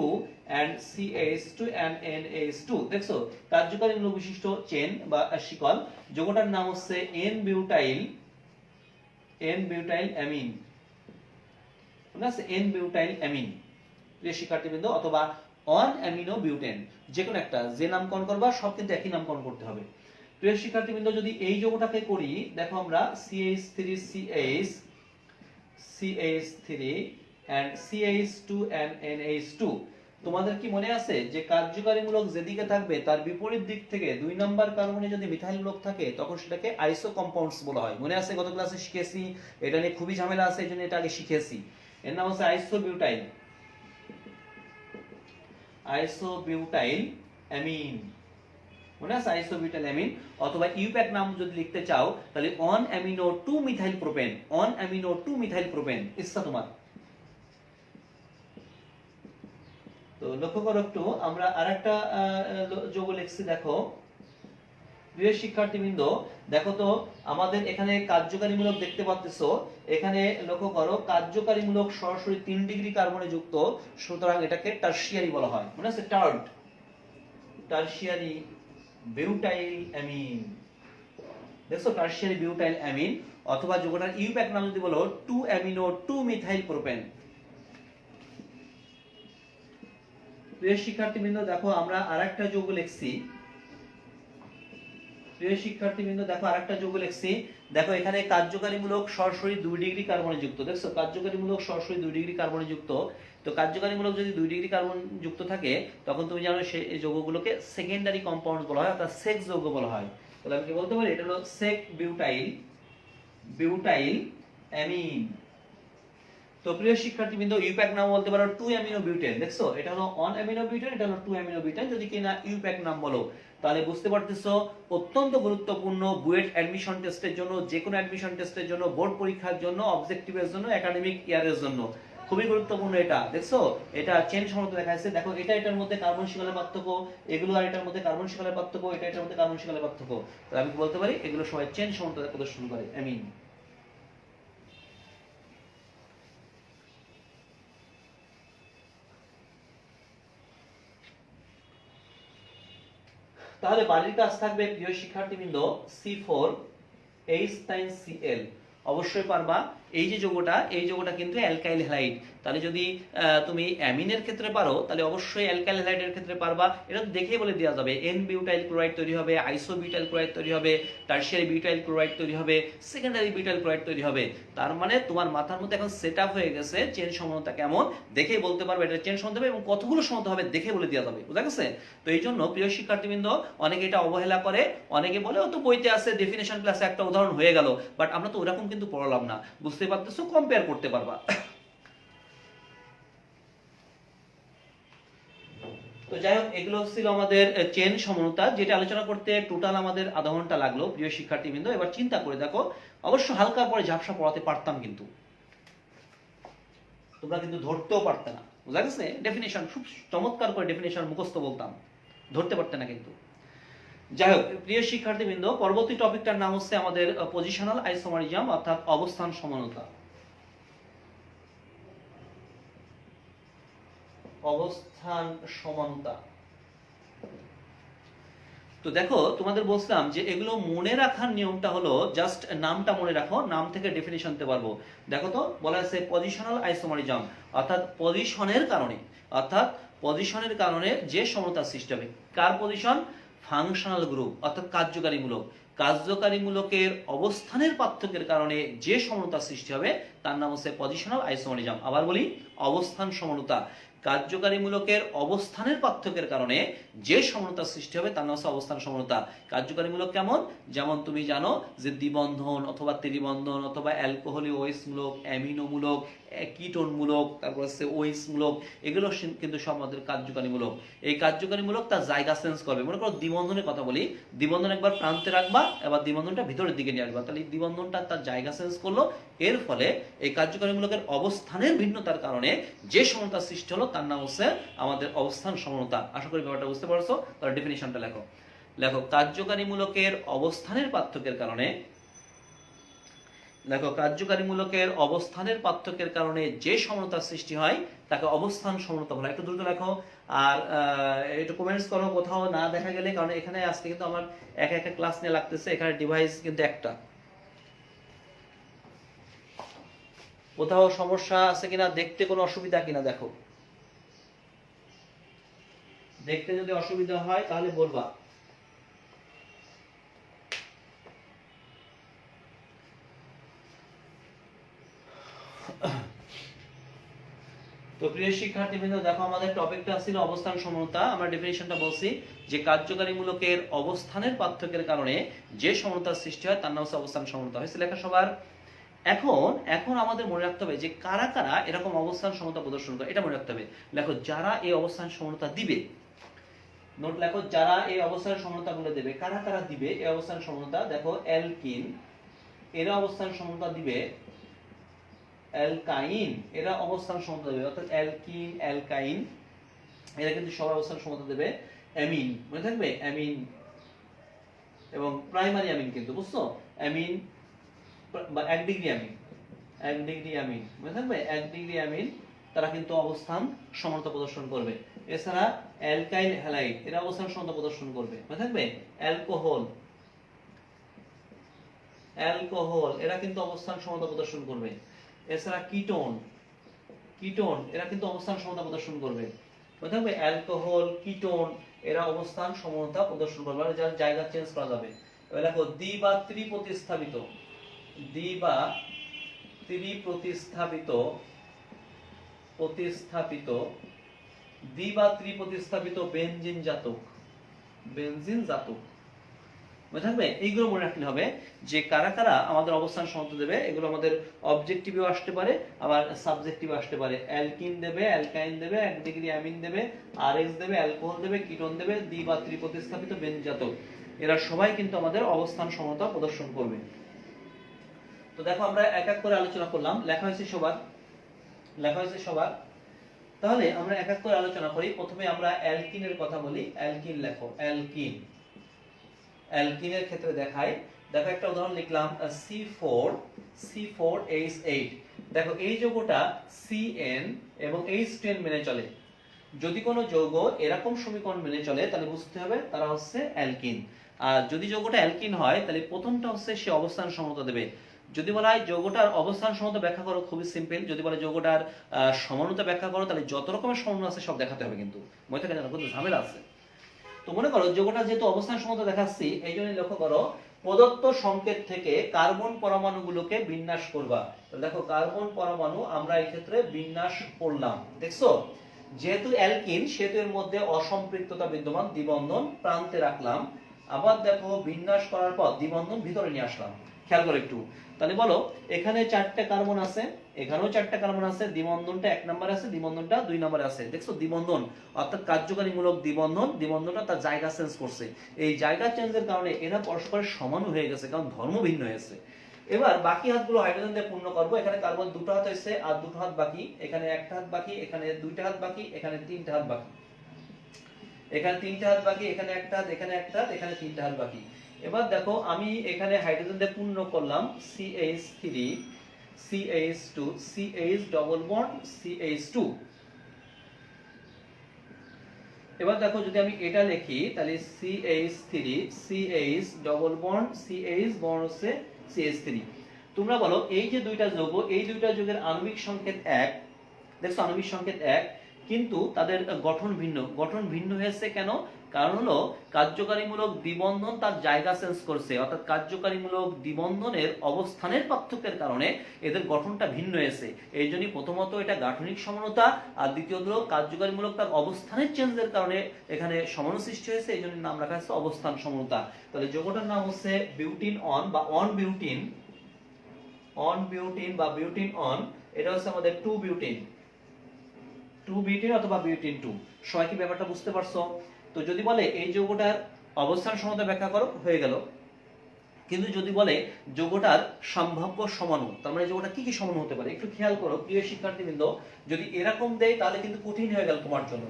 and CH2 and NH2, দেখছো কার্যকারী মূলক বিশিষ্ট চেন বা শিকল। যৌগটার নাম হচ্ছে N-বিউটাইল অ্যামিন, ঠিক আছে, N-বিউটাইল অ্যামিন প্রিয় শিক্ষার্থীবৃন্দ, অথবা 1-অ্যামিনো বিউটেন, যে কোনো একটা, যে নামকরণ করবা সব কিন্তু একই নামকরণ করতে হবে। প্রিয় শিক্ষার্থীবৃন্দ, যদি এই যৌগটাকে করি, দেখো আমরা CH3 and CH2 and NH2, তোমাদের কি মনে আছে যে কার্যকারী মূলক যেদিকে থাকবে তার বিপরীত দিক থেকে 2 নাম্বার কার্বনে যদি মিথাইল মূলক থাকে তখন সেটাকে আইসো কম্পাউন্ডস বলা হয়। মনে আছে গত ক্লাসে শিখেছি, এটা নিয়ে খুবই ঝামেলা আছে, এজন্য এটা আগে শিখেছি। এর নাম হচ্ছে আইসোবিউটাইল অ্যামিন, মনে আছে আইসোবিউটাইল অ্যামিন। অথবা ইউপ্যাক নাম যদি লিখতে চাও তাহলে 1-অ্যামিনো 2 মিথাইল প্রোপেন, 1-অ্যামিনো 2 মিথাইল প্রোপেন, ইচ্ছা তোমার। তো লক্ষ্য করো একটু, আমরা আরেকটা যৌগ লিখছি, দেখো প্রিয় শিক্ষার্থীবৃন্দ, দেখো তো আমাদের এখানে কার্যকারীমূলক দেখতে পাচ্ছো, এখানে লক্ষ্য করো কার্যকারীমূলক সরাসরি 3 ডিগ্রি কার্বনে যুক্ত, সুতরাং এটাকে টারশিয়ারি বলা হয়, মনে আছে, টারশিয়ারি বিউটাইল অ্যামিন, দেখছো টারশিয়ারি বিউটাইল অ্যামিন। অথবা যৌগটার ইউপ্যাক নাম যদি বলো 2-অ্যামিনো 2 মিথাইল প্রোপেন। প্রিয় শিক্ষার্থীবৃন্দ, দেখো আমরা আরেকটা যৌগ লিখছি, দেখো এখানে কার্যকারীমূলক সরাসরি 2 ডিগ্রি কার্বনে যুক্ত, দেখছো কার্যকারীমূলক সরাসরি 2 ডিগ্রি কার্বনে যুক্ত। তো কার্যকারীমূলক যদি 2 ডিগ্রি কার্বন যুক্ত থাকে তখন তুমি জানো সেই যৌগগুলোকে সেকেন্ডারি কম্পাউন্ড বলা হয়, অর্থাৎ সেক্স যৌগ বলা হয়। তাহলে আমি কি বলতে পারি, এটা হলো সেক বিউটাইল অ্যামিন। তো প্রিয় শিক্ষার্থীবৃন্দ, ইউপ্যাক নাম বলতে পারো 2-অ্যামিনো বিউটেন, দেখছো এটা হলো 1-অ্যামিনো বিউটেন, এটা হলো 2-অ্যামিনো বিউটেন। যদি কিনা ইউপ্যাক নাম বলো তাহলে বুঝতে পারতেছো অত্যন্ত গুরুত্বপূর্ণ বুয়েট অ্যাডমিশন টেস্টের জন্য, যে কোনো অ্যাডমিশন টেস্টের জন্য, বোর্ড পরীক্ষার জন্য, অবজেক্টিভের জন্য, একাডেমিক ইয়ারের জন্য খুবই গুরুত্বপূর্ণ এটা। দেখছো এটা চেন সমত দেখা যাচ্ছে, দেখো এটা এটার মধ্যে কার্বন শিকলের পার্থক্য, এগুলো আর এটার মধ্যে কার্বন শিকলের পার্থক্য, এটা এটার মধ্যে কার্বন শিকলের পার্থক্য। তাহলে আমি কি বলতে পারি, এগুলো সবাই চেন সমত প্রদর্শন করে অ্যামিন। তাহলে বাড়ির কাজ থাকবে প্রিয় শিক্ষার্থীবৃন্দ C4H9Cl অবশ্যই পারবা। এই যে যৌগটা কিন্তু অ্যালকাইল হ্যালাইড। তাহলে যদি তুমি অ্যামিনের ক্ষেত্রে পারো তাহলে অবশ্যই অ্যালকাইল হ্যালাইডের ক্ষেত্রে পারবা। এটা তো দেখেই বলে দেওয়া যাবে, এন বিউটাইল ক্লোরাইড তৈরি হবে, আইসোবিউটাইল ক্লোরাইড তৈরি হবে, টারশিয়ারি বিউটাইল ক্লোরাইড তৈরি হবে, সেকেন্ডারি বিউটাইল ক্লোরাইড তৈরি হবে। তার মানে তোমার মাথার মধ্যে এখন সেট আপ হয়ে গেছে চেন সমানতা কেমন, দেখেই বলতে পারবে এটা চেন সমানতা হবে এবং কতগুলো সমানতা হবে দেখে বলে দেওয়া যাবে। বুঝা গেছে? তো এই জন্য প্রিয় শিক্ষার্থীবৃন্দ, অনেকে এটা অবহেলা করে, অনেকে বলে ও তো বইতে আছে ডেফিনেশন ক্লাসে একটা উদাহরণ হয়ে গেল, বাট আমরা তো ওরকম কিন্তু পড়ালাম না। বুঝতে পারতেছো? কম্পেয়ার করতে পারবা। তো যাই হোক, এগুলো ছিল আমাদের চেন সমানতা, যেটা আলোচনা করতে টোটাল আমাদের আধা ঘন্টা লাগলো প্রিয় শিক্ষার্থীবৃন্দ। এবার চিন্তা করে দেখো, অবশ্য হালকা পরে ঝাপসা পড়াতে পারতাম, কিন্তু তোমরা কিন্তু ধরতেও পারতে না। বুঝা গেছে? ডেফিনেশন খুব চমৎকার করে ডেফিনেশন মুখস্থ বলতাম, ধরতে পারতে না কিন্তু। যাই হোক প্রিয় শিক্ষার্থীবৃন্দ, পরবর্তী টপিকটার নাম হচ্ছে আমাদের পজিশনাল আইসোমারিজম, অর্থাৎ অবস্থান সমানতা। অবস্থান সমানতা। তো দেখো, তোমাদের বলছিলাম যে এগুলো মনে রাখার নিয়মটা হলো জাস্ট নামটা মনে রাখো, নাম থেকে ডেফিনেশন দিতে পারবো। দেখো তো বলা আছে পজিশনাল আইসোমারিজম, অর্থাৎ পজিশনের কারণে যে সমতা সৃষ্টি হবে। কার পজিশন? ফাংশনাল গ্রুপ, অর্থাৎ কার্যকারীমূলকের অবস্থানের পার্থক্যের কারণে যে সমতা সৃষ্টি হবে তার নাম হচ্ছে পজিশনাল আইসোমারিজম। আবার বলি, অবস্থান সমতা। কার্যকারীমূলকের অবস্থানের পার্থক্যের কারণে যে সমতা সৃষ্টি হবে তার নাম হচ্ছে অবস্থান সমতা। কার্যকারীমূলক কেমন? যেমন তুমি জানো যে দ্বিবন্ধন অথবা ত্রিবন্ধন অথবা অ্যালকোহলীয় ওএইচ মূলক, অ্যামিনোমূলক, কিটোনমূলক, তারপর হচ্ছে ওএইচ মূলক, এগুলো কিন্তু সব আমাদের কার্যকারীমূলক। এই কার্যকারীমূলক তার জায়গা চেঞ্জ করবে। মনে করো দ্বিবন্ধনের কথা বলি, দ্বিবন্ধন একবার প্রান্তে রাখবা, এবার দ্বিবন্ধনটা ভিতরের দিকে নিয়ে আসবা, তাহলে দ্বিবন্ধনটা তার জায়গা চেঞ্জ করলো। এর ফলে এই কার্যকারীমূলকের অবস্থানের ভিন্নতার কারণে যে সমতা সৃষ্টি হলো তার নাম হচ্ছে আমাদের অবস্থান সমতা। আশা করি ব্যাপারটা বুঝতে পারছো। তাহলে ডেফিনিশনটা লেখো কার্যকারীমূলকের অবস্থানের পার্থক্যের কারণে, কারণে যে সমতা সৃষ্টি হয় তাকে অবস্থান সমতা বলা। একটু দ্রুত লেখো, আর একটু কমেন্টস করো কোথাও না দেখা গেলে, কারণ এখানে আজকে কিন্তু আমার একা ক্লাস নিয়ে লাগতেছে, এখানে ডিভাইস কিন্তু একটা। কোথাও সমস্যা আছে কিনা, দেখতে কোনো অসুবিধা কিনা দেখো। দেখতে যদি অসুবিধা হয় তাহলে বলবা। তো প্রিয় শিক্ষার্থীবৃন্দ, দেখো আমাদের টপিকটা ছিল অবস্থান সমতা। আমরা ডেফিনিশনটা বলছি যে কার্যকারীমূলকের অবস্থানের পার্থক্যের কারণে যে সমতার সৃষ্টি হয় তার নাম হচ্ছে অবস্থান সমতা। হয়েছে লেখা সবার? এখন আমাদের মনে রাখতে হবে যে কারা কারা এরকম অবস্থান সমতা প্রদর্শন করে, এটা মনে রাখতে হবে। লেখো, যারা এই অবস্থান সমতা দিবে, নোট লেখো, যারা এই অবস্থান সমতা গুলো দেবে। কারা কারা দিবে এই অবস্থান সমতা? দেখো, অ্যালকিন এরা অবস্থান সমতা দিবে, অ্যালকাইন এরা অবস্থান সমতা দেবে, অর্থাৎ অ্যালকিন, অ্যালকাইন এরা কিন্তু সব অবস্থান সমতা দেবে। অ্যামিন, মনে থাকবে, অ্যামিন এবং প্রাইমারি অ্যামিন, কিন্তু বুঝছো? অ্যামিন বা 1 ডিগ্রি অ্যামিন, মনে থাকবে, 1 ডিগ্রি অ্যামিন তারা কিন্তু অবস্থান সমতা প্রদর্শন করবে। এছাড়া অ্যালকাইল হ্যালাইড এরা অবস্থান সমতা প্রদর্শন করবে, মনে থাকবে। অ্যালকোহল এরা কিন্তু অবস্থান সমতা প্রদর্শন করবে। এছাড়া কিটোন এরা কিন্তু অবস্থান সমতা প্রদর্শন করবে, মনে থাকবে। অ্যালকোহল, কিটোন এরা অবস্থান সমতা প্রদর্শন করবে, মানে যার জায়গা চেঞ্জ করা যাবে। এবার দেখো, দ্বি বা ত্রিপ্রতিস্থাপিত বেনজিন জাতক, মনে থাকবে। এইগুলো মনে রাখলে হবে যে কারা কারা আমাদের অবস্থান সমতা দেবে। এগুলো আমাদের অবজেক্টিভেও আসতে পারে, আবার সাবজেক্টিভে আসতে পারে। অ্যালকিন দেবে, অ্যালকাইন দেবে, 1 ডিগ্রি অ্যামিন দেবে, আরএক্স দেবে, অ্যালকোহল দেবে, কিটোন দেবে, দ্বি বা ত্রিপ্রতিস্থাপিত বেনজাতক এরা সবাই কিন্তু আমাদের অবস্থান সমতা প্রদর্শন করবে। তো দেখো, আমরা এক এক করে আলোচনা করলাম, লেখা হয়েছে সবার। তাহলে আমরা এক এক করে আলোচনা করি। প্রথমে আমরা অ্যালকিনের কথা বলি। অ্যালকিন লেখো, অ্যালকিনের ক্ষেত্রে দেখাই। দেখো, একটা উদাহরণ লিখলাম, C4H8। দেখো, এই যৌগটা CN এবং H10 মেনে চলে। যদি কোনো যৌগ এরকম সমীকরণ মেনে চলে তাহলে বুঝতে হবে তারা হচ্ছে অ্যালকিন। আর যদি যৌগটা অ্যালকিন হয় তাহলে প্রথমটা হচ্ছে সে অবস্থান সমতা দেবে। যদি বলা হয় যৌগটার অবস্থান সমতা ব্যাখ্যা করো, খুবই সিম্পল। যদি বলে যৌগটার সমানুতা ব্যাখ্যা করো, তাহলে যত রকমের সমানু আছে সব দেখাতে হবে, কিন্তু মনে থাকে জানো কিন্তু ঝামেলা আছে। তো মনে করো যৌগটা যেহেতু অবস্থান সমতা দেখাচ্ছি, এই জন্য লক্ষ্য করো প্রদত্ত সংকেত থেকে কার্বন পরমাণুগুলোকে বিন্যাস করবা। তো দেখো কার্বন পরমাণু আমরা এই ক্ষেত্রে বিন্যাস করলাম, দেখছো? যেহেতু অ্যালকিন সেহেতু এর মধ্যে অসম্পৃক্ততা বিদ্যমান, দ্বিবন্ধন প্রান্তে রাখলাম। আবার দেখো বিন্যাস করার পর দ্বিবন্ধন ভিতরে নিয়ে আসলাম। খেয়াল করো একটু, তাহলে বলো এখানে 4টা কার্বন আছে, এখানেও 4টা কার্বন আছে, দ্বিবন্ধনটা 1 নম্বরে আছে, দ্বিবন্ধনটা 2 নম্বরে আছে। দেখছো দ্বিবন্ধন অর্থাৎ কার্যকারীমূলক দ্বিবন্ধন, দ্বিবন্ধনটা তার জায়গা চেঞ্জ করছে। এই জায়গা চেঞ্জের কারণে এরা পরস্পরের সমান হয়ে গেছে, কারণ ধর্ম ভিন্ন হয়েছে। এবার বাকি হাতগুলো হাইড্রোজেন দিয়ে পূর্ণ করব। এখানে কার্বন 2টা হাত হয়েছে আর 2টা হাত বাকি, এখানে 1টা হাত বাকি, এখানে 2টা হাত বাকি, এখানে 3টা হাত বাকি, এখানে 3টা হাত বাকি, এখানে 1টা হাত, এখানে 1টা হাত, এখানে 3টা হাত বাকি। এবার দেখো আমি এখানে হাইড্রোজেন দিয়ে পূর্ণ করলাম CH3 CH2 CH double bond CH2। এবার দেখো যদি আমি এটা লিখি তাহলে CH3 CH double bond CH bond হচ্ছে CH3। তোমরা বলো এই যে দুইটা যৌগ, এই দুইটা যৌগের আণবিক সংকেত এক, দেখছো আণবিক সংকেত এক, কিন্তু তাদের গঠন ভিন্ন। গঠন ভিন্ন হয়েছে কেন? কারণ হলো কার্যকারীমূলক দ্বিবন্ধন তার জায়গা চেঞ্জ করছে, অর্থাৎ কার্যকারীমূলক দ্বিবন্ধনের অবস্থানের পার্থক্যের কারণে এদের গঠনটা ভিন্ন হয়েছে। এই জন্যই প্রথমত এটা গাঠনিক সমানতা, আর দ্বিতীয়ত হলো কার্যকারীমূলক তার অবস্থানের চেঞ্জের কারণে এখানে সমানু সৃষ্টি হয়েছে, এই জন্য নাম রাখা হয়েছে অবস্থান সমানতা। তাহলে যৌগটার নাম হচ্ছে বিউটিন অন বা অন বিউটিন, অন বিউটিন বা বিউটিন অন। এটা হচ্ছে আমাদের 2 বিউটিন, 2 বিউটিন অথবা বিউটিন 2। সবাই কি ব্যাপারটা বুঝতে পারছো? তো যদি বলে এই যৌগটার অবস্থান সমতা ব্যাখ্যা করো, হয়ে গেল। কিন্তু যদি বলে যৌগটার সম্ভাব্য সমাণু, তার মানে যৌগটা কি কি সমাণু হতে পারে, একটু খেয়াল করো প্রিয় শিক্ষার্থীবৃন্দ। যদি এরকম দেয় তাহলে কিন্তু কঠিন হয়ে গেল তোমার জন্য।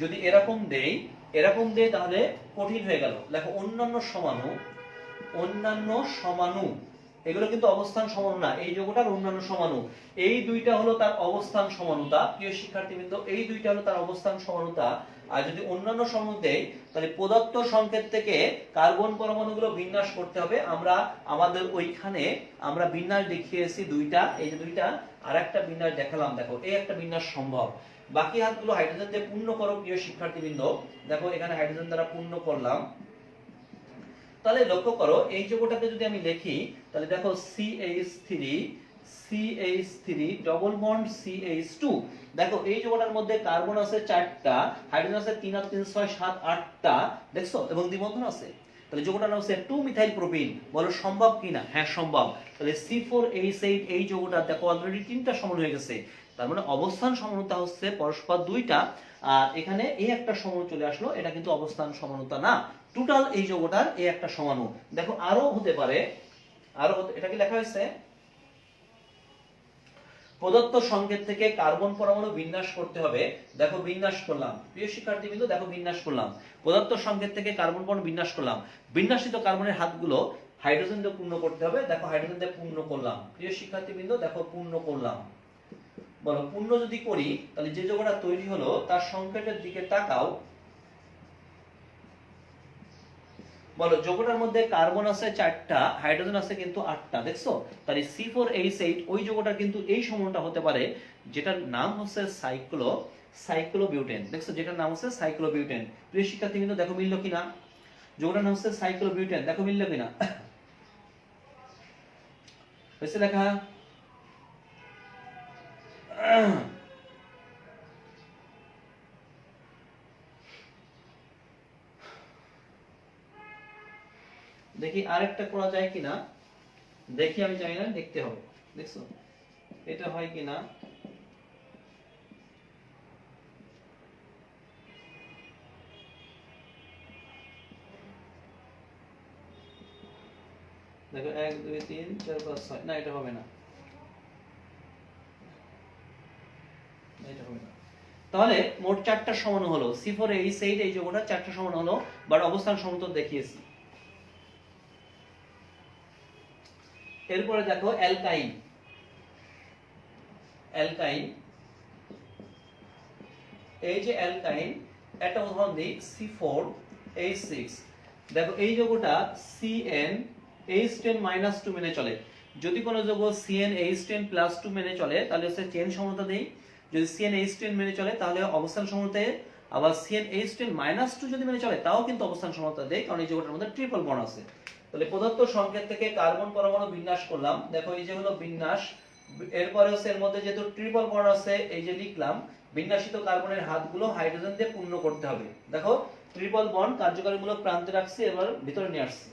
যদি এরকম দেয়, এরকম দেয় তাহলে কঠিন হয়ে গেল। দেখো অন্যান্য সমাণু, অন্যান্য সমাণু এগুলো কিন্তু অবস্থান সমাণু না। এই যৌগটার অন্যান্য সমাণু, এই দুইটা হলো তার অবস্থান সমানুতা। প্রিয় শিক্ষার্থীবৃন্দ এই দুইটা হলো তার অবস্থান সমানুতা। আর যদি অন্যান্য সমাণু দেয় তাহলে প্রদত্ত সংকেত থেকে কার্বন পরমাণুগুলো বিন্যাস করতে হবে। আমরা আমাদের ওইখানে আমরা বিন্যাস দেখিয়েছি দুইটা, এই যে দুইটা, আর একটা বিন্যাস দেখালাম। দেখো এই একটা বিন্যাস সম্ভব। বাকি হাতগুলো হাইড্রোজেন দিয়ে পূর্ণ করো প্রিয় শিক্ষার্থীবৃন্দ। দেখো এখানে হাইড্রোজেন দ্বারা পূর্ণ করলাম। তাহলে লক্ষ্য করো এই যৌগটাকে যদি আমি লিখি তাহলে দেখো CH3 ডবল বন্ড CH2। দেখো এই যৌগটার মধ্যে কার্বন আছে 4টা, হাইড্রোজেন আছে 3 আর 3 6 7 8টা, দেখছো, এবং দ্বিবন্ধন আছে। তাহলে যৌগটার নাম হচ্ছে 2 মিথাইল প্রোপিন। বলো সম্ভব কিনা? হ্যাঁ সম্ভব। তাহলে C4H8 এই যৌগটা দেখো অলরেডি 3টা সমান হয়ে গেছে। তার মানে অবস্থান সমানুতা হচ্ছে পরস্পর 2টা, আর এখানে এই একটা সমাণু চলে আসলো, এটা কিন্তু অবস্থান সমানুতা না। টোটাল এই যৌগটার এই একটা সমাণু। দেখো আরো হতে পারে, আরো এটা কি লেখা হয়েছে? প্রদত্ত সংকেত থেকে কার্বন পরমাণু বিন্যাস করতে হবে। দেখো বিন্যাস করলাম প্রিয় শিক্ষার্থীবৃন্দ, দেখো বিন্যাস করলাম, প্রদত্ত সংকেত থেকে কার্বন পরমাণু বিন্যাস করলাম। বিন্যাসিত কার্বনের হাতগুলো হাইড্রোজেন দিয়ে পূর্ণ করতে হবে। দেখো হাইড্রোজেন দিয়ে পূর্ণ করলাম প্রিয় শিক্ষার্থীবৃন্দ, দেখো পূর্ণ করলাম। বলো পূর্ণ যদি করি তাহলে যে যৌগটা তৈরি হলো তার সংকেতের দিকে তাকাও। বলো যৌগটার মধ্যে কার্বন আছে 4টা, হাইড্রোজেন আছে কিন্তু 8টা, দেখছো? তাহলে C4H8 ওই যৌগটার কিন্তু এই সমন্বয়টা হতে পারে, যেটার নাম হচ্ছে সাইক্লোবিউটেন। দেখছো যেটার নাম হচ্ছে সাইক্লোবিউটেন। প্রিয় শিক্ষার্থী কিন্তু দেখো মিললো কিনা? যৌগটার নাম হচ্ছে সাইক্লোবিউটেন, দেখো মিললো কিনা? হয়েছে লেখা? দেখি আরেকটা করা যায় কিনা, দেখি, আমি জানি না, দেখতে হবে। দেখছো এটা হয় কিনা? দেখো 1 2 3 4 5 6, না এটা হবে না, এটা হবে না। তাহলে মোট 4টা সমাণু হলো। C4H8 এই যৌগটা 4টা সমাণু হলো, বাট অবস্থান সমতল দেখিয়েছি। এরপরে দেখো অ্যালকাইন, অ্যালকাইন, এই যে অ্যালকাইন, একটা উদাহরণ দিই C4H6। দেখো এই যৌগটা CnH10 - 2 মেনে চলে। যদি কোনো যৌগ CnH10 প্লাস 2 মেনে চলে তাহলে হচ্ছে চেইন সমতা দেই, যদি CnH10 মেনে চলে তাহলে অবস্থান সমতা, আবার CnH10 মাইনাস 2 যদি মেনে চলে তাও কিন্তু অবস্থান সমতা দেয়, কারণ এই যৌগটার মধ্যে ট্রিপল বন্ড আছে। তাহলে প্রদত্ত সংকেত থেকে কার্বন পরমাণু বিন্যাস করলাম, দেখো এই যে হলো বিন্যাস, এরপরে হচ্ছে এর মধ্যে যেহেতু ট্রিপল বন্ড আছে এই যে লিখলাম, বিন্যাসিত কার্বনের হাতগুলো হাইড্রোজেন দিয়ে পূর্ণ করতে হবে। দেখো ট্রিপল বন্ড কার্যকারীমূলক প্রান্তে রাখছি, এবার ভিতরে নিয়ে আসছি।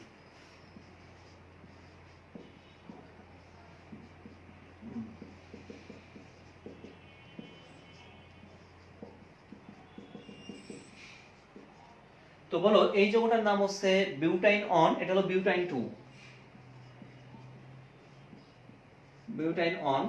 তো বলো এই যৌগটার নাম হচ্ছে বিউটাইন অন, এটা হলো বিউটাইন 2, বিউটাইন অন,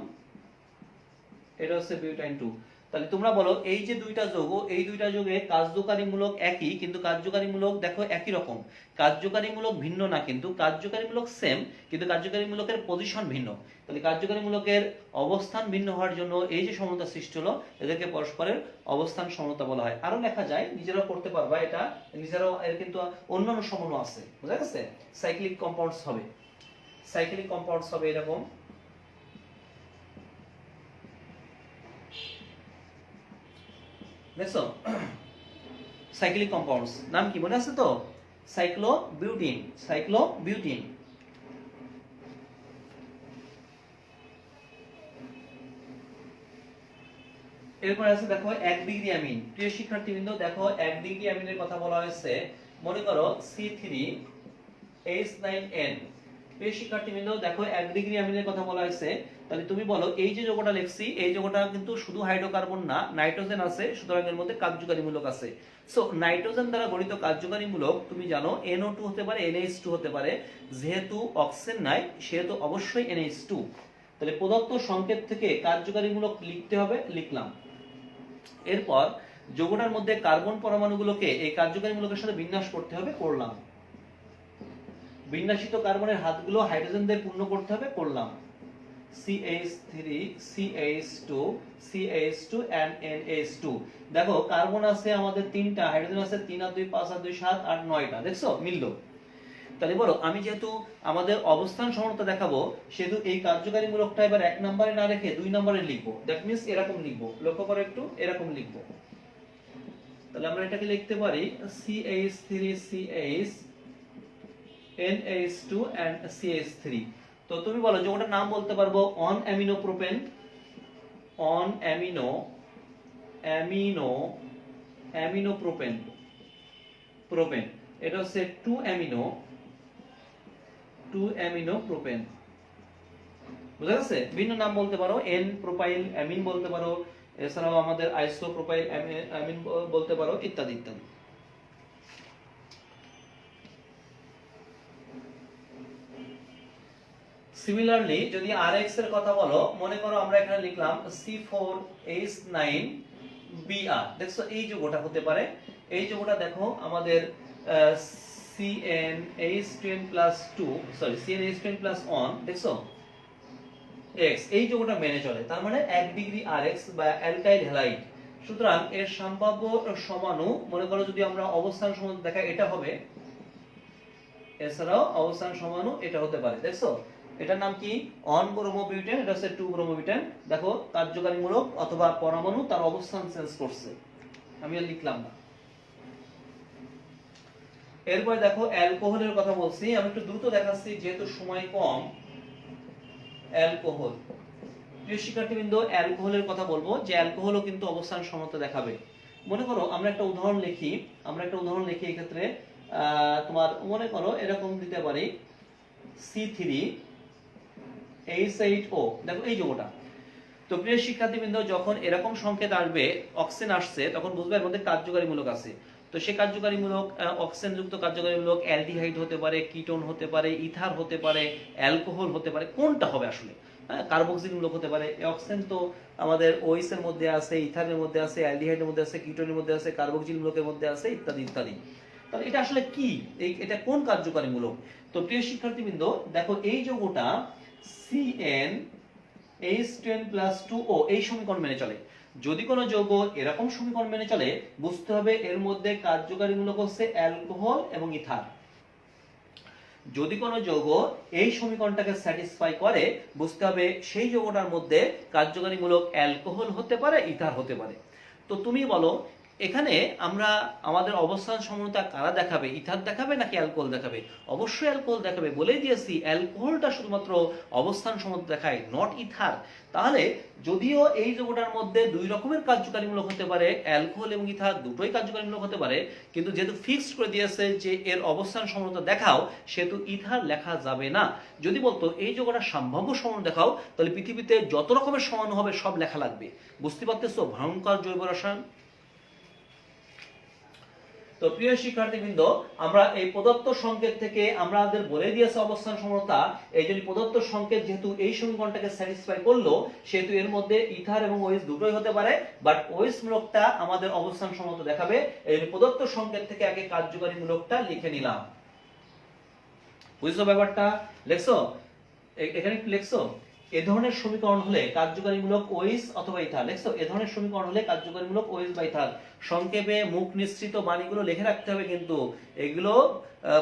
এটা হচ্ছে বিউটাইন 2। তাহলে তোমরা বলো এই যে দুইটা যৌগ, এই দুইটা যৌগে কার্যকারীমূলক একই, কিন্তু কার্যকারীমূলক দেখো একই রকম, কার্যকারীমূলক ভিন্ন না, কিন্তু কার্যকারীমূলক সেম, কিন্তু কার্যকারীমূলকের পজিশন ভিন্ন। তাহলে কার্যকারীমূলকের অবস্থান ভিন্ন হওয়ার জন্য এই যে সমতা সৃষ্টি হলো, এদেরকে পরস্পরের অবস্থান সমতা বলা হয়। আরো লেখা যায়, নিজেরাও করতে পারবা এটা, নিজেরাও এর কিন্তু অন্যান্য সমনও আছে, বুঝা গেছে? সাইক্লিক কম্পাউন্ডস হবে, সাইক্লিক কম্পাউন্ডস হবে এরকম। দেখছো সাইক্লিক কম্পাউন্ডস নাম কি মনে আছে তো? সাইক্লোবিউটিন, সাইক্লোবিউটিন। এরপর আছে দেখো 1 ডিগ্রি অ্যামিন। প্রিয় শিক্ষার্থীবৃন্দ দেখো 1 ডিগ্রি অ্যামিনের কথা বলা হয়েছে, মনে করো C3H9N। প্রিয় শিক্ষার্থীবৃন্দ দেখো 1 ডিগ্রি অ্যামিনের কথা বলা হয়েছে, তাহলে তুমি বলো এই যে যৌগটা লিখছি, এই যৌগটা কিন্তু শুধু হাইড্রোকার্বন না, নাইট্রোজেন আছে, সুতরাং এর মধ্যে কার্যকারীমূলক আছে। সো নাইট্রোজেন দ্বারা গঠিত কার্যকারীমূলক তুমি জানো NO2 হতে পারে, NH2 হতে পারে, যেহেতু অক্সিজেন নাই সেহেতু অবশ্যই NH2। তাহলে প্রদত্ত সংকেত থেকে কার্যকারীমূলক লিখতে হবে, লিখলাম। এরপর যৌগটার মধ্যে কার্বন পরমাণুগুলোকে এই কার্যকারীমূলকের সাথে বিন্যাস করতে হবে, করলাম। বিন্যাসিত কার্বনের হাতগুলো হাইড্রোজেন দিয়ে পূর্ণ করতে হবে, করলাম। CH3 CH2 CH2 and NH2। দেখো কার্বন আছে আমাদের 3টা, হাইড্রোজেন আছে 3 আর 2 5 আর 2 7 8 9টা, দেখছো মিললো। তাহলে বলো আমি যেহেতু আমাদের অবস্থান সমতা দেখাবো, সেহেতু এই কার্যকারীমূলকটা এবার 1 নম্বরে না রেখে 2 নম্বরে লিখবো। দ্যাট মিন্স এরকম লিখবো, লক্ষ্য করো একটু, এরকম লিখবো। তাহলে আমরা এটাকে লিখতে পারি CH3 CH NH2 and CH3। তো তুমি বলো যৌগটার নাম বলতে পারবো on amino propane, on amino amino amino propane, propane. এটা হচ্ছে 2 অ্যামিনো প্রোপেন, বুঝা গেছে? ভিন্ন নাম বলতে পারো, এন প্রোপাইল অ্যামিন বলতে পারো, এছাড়াও আমাদের আইসো প্রোপাইল অ্যামিন বলতে পারো, ইত্যাদি ইত্যাদি। সিমিলারলি যদি Rx এর কথা বলো, মনে করো আমরা এখানে লিখলাম C4H9Br। দেখছো এই যৌগটা হতে পারে, এই যৌগটা দেখো আমাদের CnH10+1, দেখছো X, এই যৌগটা মেনে চলে, তার মানে 1 ডিগ্রি Rx বা অ্যালকাইল হ্যালাইড। সুতরাং এর সম্ভাব্য সমাণু, মনে করো যদি আমরা অবস্থান সমাণু দেখা, এটা হবে, এছাড়াও অবস্থান সমাণু এটা হতে পারে। দেখছো এটার নাম কি? অন ব্রোমোবিউটেন, এটা হচ্ছে 2 ব্রোমোবিউটেন। দেখো কার্যকারীমূলক অথবা পরমাণু তার অবস্থান চেঞ্জ করছে, আমি আর লিখলাম না। এরপর দেখো অ্যালকোহলের কথা বলছি, আমি একটু দ্রুত দেখাচ্ছি যেহেতু সময় কম। অ্যালকোহল, প্রিয় শিক্ষার্থীবৃন্দ অ্যালকোহলের কথা বলবো, যে অ্যালকোহলও কিন্তু অবস্থান সমতা দেখাবে। মনে করো আমরা একটা উদাহরণ লিখি, এই ক্ষেত্রে তোমার মনে করো এরকম দিতে পারি C3H8O। দেখো এই যৌগটা। তো প্রিয় শিক্ষার্থীবৃন্দ যখন এরকম সংকেত আসবে, অক্সিজেন আসছে, তখন বুঝবে এর মধ্যে কার্যকারীমূলক আছে। তো সেই কার্যকারীমূলক অক্সিজেন যুক্ত কার্যকারীমূলক অ্যালডিহাইড হতে পারে, কিটোন হতে পারে, ইথার হতে পারে, অ্যালকোহল হতে পারে, কোনটা হবে আসলে? কার্বক্সিল মূলক হতে পারে। অক্সিজেন তো আমাদের ওএইচ এর মধ্যে আছে, ইথারের মধ্যে আছে, অ্যালডিহাইডের মধ্যে আছে, কিটোনের মধ্যে আছে, কার্বক্সিল মূলকের মধ্যে আছে, ইত্যাদি ইত্যাদি। তাহলে এটা আসলে কি, এটা কোন কার্যকারীমূলক? তো প্রিয় শিক্ষার্থীবৃন্দ দেখো এই যৌগটা CnH10+2O এই সমীকরণ মেনে চলে। যদি কোনো যৌগ এরকম সমীকরণ মেনে চলে, বুঝতে হবে এর মধ্যে কার্যকারীমূলক হচ্ছে অ্যালকোহল এবং ইথার। যদি কোনো যৌগ এই সমীকরণটাকে স্যাটিসফাই করে, বুঝতে হবে সেই যৌগটার মধ্যে কার্যকারীমূলক অ্যালকোহল হতে পারে, ইথার হতে পারে। তো তুমি বলো এখানে আমরা আমাদের অবস্থান সমতা কারা দেখাবে, ইথার দেখাবে নাকি অ্যালকোহল দেখাবে? অবশ্যই অ্যালকোহল দেখাবে, বলেই দিয়েছি অ্যালকোহলটা শুধুমাত্র অবস্থান সমতা দেখায়, নট ইথার। তাহলে যদিও এই যৌগটার মধ্যে দুই রকমের কার্যকারীমূলক হতে পারে, অ্যালকোহল এবং ইথার দুটোই কার্যকারীমূলক হতে পারে, কিন্তু যেহেতু ফিক্সড করে দিয়েছে যে এর অবস্থান সমতা দেখাও, সেহেতু ইথার লেখা যাবে না। যদি বলতো এই যৌগটা সম্ভাব্য সমাণু দেখাও, তাহলে পৃথিবীতে যত রকমের সমাণু হবে সব লেখা লাগবে। বুঝতে পারতেছো ভয়ঙ্কর জৈব রসায়ন। তো প্রিয় শিক্ষার্থীবৃন্দ, আমরা এই প্রদত্ত সংকেত থেকে আমাদের বলে দিয়েছে অবস্থান সমতা। এই জন্য প্রদত্ত সংকেত যেহেতু এই সমীকরণটাকে স্যাটিসফাই করলো, সেহেতু এর মধ্যে ইথার এবং ওএইচ দুটোই হতে পারে, বাট ওএইচ মূলকটা আমাদের অবস্থান সমতা দেখাবে। এই প্রদত্ত সংকেত থেকে আগে কার্যকারী মূলকটা লিখে নিলাম। বুঝছো ব্যাপারটা? লেখছো এখানে কি লেখছো? এই ধরনের সমীকরণ হলে কার্যকারীমূলক ওএইচ অথবা ইথার। লেখছো এই ধরনের সমীকরণ হলে কার্যকারীমূলক ওএইচ বা ইথার। সংক্ষেপে মুখ নিঃসৃত বাণীগুলো লিখে রাখতে হবে, কিন্তু এগুলো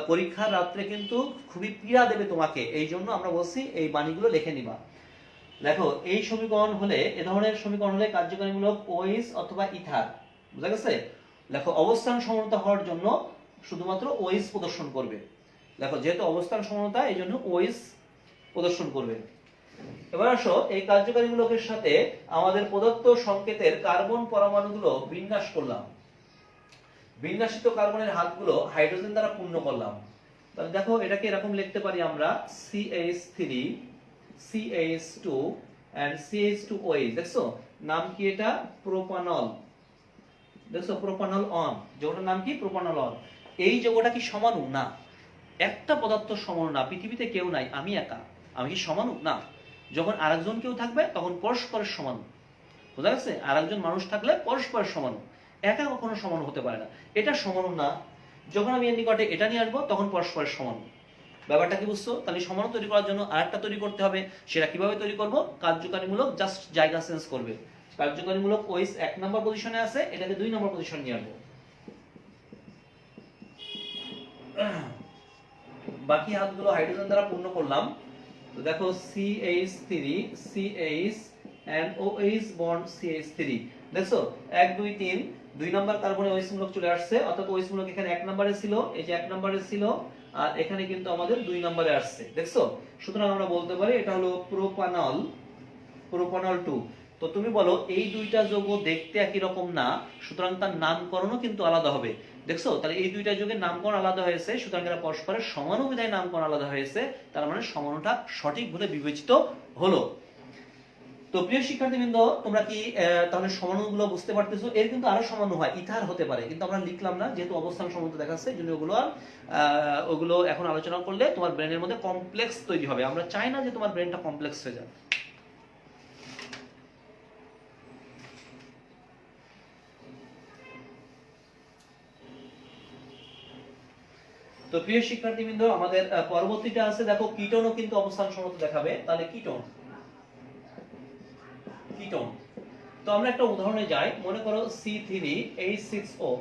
পরীক্ষার রাত্রে কিন্তু খুবই পীড়া দেবে তোমাকে, এই জন্য আমরা বলছি এই বাণীগুলো লিখে নিবা। দেখো এই সমীকরণ হলে, এ ধরনের সমীকরণ হলে কার্যকারীমূলক ওএইচ অথবা ইথার। বুঝা গেছে? দেখো অবস্থান সমতা হওয়ার জন্য শুধুমাত্র ওএইচ প্রদর্শন করবে। দেখো যেহেতু অবস্থান সমতা, এই জন্য ওএইচ প্রদর্শন করবে। এবার আসো এই কার্যকারীমূলকের সাথে আমাদের প্রদত্ত সংকেতের কার্বন পরমাণুগুলো বিন্যাস করলাম। বিন্যাসিত কার্বনের হাতগুলো হাইড্রোজেন দ্বারা পূর্ণ করলাম। তাহলে দেখো এটাকে এরকম লিখতে পারি আমরা CH3 CH2 and CH2OH। দেখছো নাম কি? এটা প্রোপানল। দেখছো প্রোপানল অন, যৌগটার নাম কি? Propanol on. এই যৌগটা কি সমাণু? না, একটা পদার্থ সমাণু না, পৃথিবীতে কেউ নাই, আমি একা। আমি কি সমাণু? না। যখন আরেকজন কেউ থাকবে তখন পরস্পরের সমাণু। বুঝা গেছে? আরেকজন মানুষ থাকলে পরস্পরের সমাণু, একা কখনো সমাণু হতে পারে না। এটা সমাণু না। যখন আমি এর নিকটে এটা নিয়ে আসবো তখন পরস্পরের সমাণু। ব্যাপারটা কি বুঝছো? তাহলে সমাণু তৈরি করার জন্য আরেকটা তৈরি করতে হবে। সেটা কিভাবে তৈরি করব? কার্যকারীমূলক জাস্ট জায়গা চেঞ্জ করবে। কার্যকারীমূলক ওএইচ 1 নম্বর পজিশনে আছে, এটাকে 2 নম্বর পজিশন নিয়ে আসবো। বাকি হাতগুলো হাইড্রোজেন দ্বারা পূর্ণ করলাম। তো দেখো CH3 CH and OH bond CH3। দেখছো 1 2 3 2 নাম্বার কার্বনে OH মূলক চলে আসছে, অর্থাৎ OH মূলক এখানে 1 নম্বরে ছিল, এই যে 1 নম্বরে ছিল, আর এখানে কিন্তু আমাদের 2 নম্বরে আসছে। দেখছো? সুতরাং আমরা বলতে পারি এটা হলো প্রোপানল 2। তো তুমি বলো এই দুইটা যৌগ দেখতে একই রকম না, সুতরাং তার নামকরণও কিন্তু আলাদা হবে। দেখছো? তাহলে এই দুইটা যৌগের নামকরণ আলাদা হয়েছে, সুতরাং এরা পরস্পরের সমাণু বিধায় নামকরণ আলাদা হয়েছে, তার মানে সমাণুটা সঠিক বলে বিবেচিত হলো। তো প্রিয় শিক্ষার্থীবৃন্দ, তোমরা কি তাহলে সমাণুগুলো বুঝতে পারতেছো? এর কিন্তু আরো সমাণু হয়, ইথার হতে পারে, কিন্তু আমরা লিখলাম না যেহেতু অবস্থান সমতা দেখাচ্ছে, এই জন্য ওগুলো এখন আলোচনা করলে তোমার ব্রেনের মধ্যে কমপ্লেক্স তৈরি হবে। আমরা চাই না যে তোমার ব্রেনটা কমপ্লেক্স হয়ে যায়। তো প্রিয় শিক্ষার্থীবৃন্দ, আমাদের পরবর্তীটা আছে, দেখো কিটোনও কিন্তু অবস্থান সমতা দেখাবে। তাহলে কিটোন তো আমরা একটা উদাহরণে যাই। মনে করো C3H6O।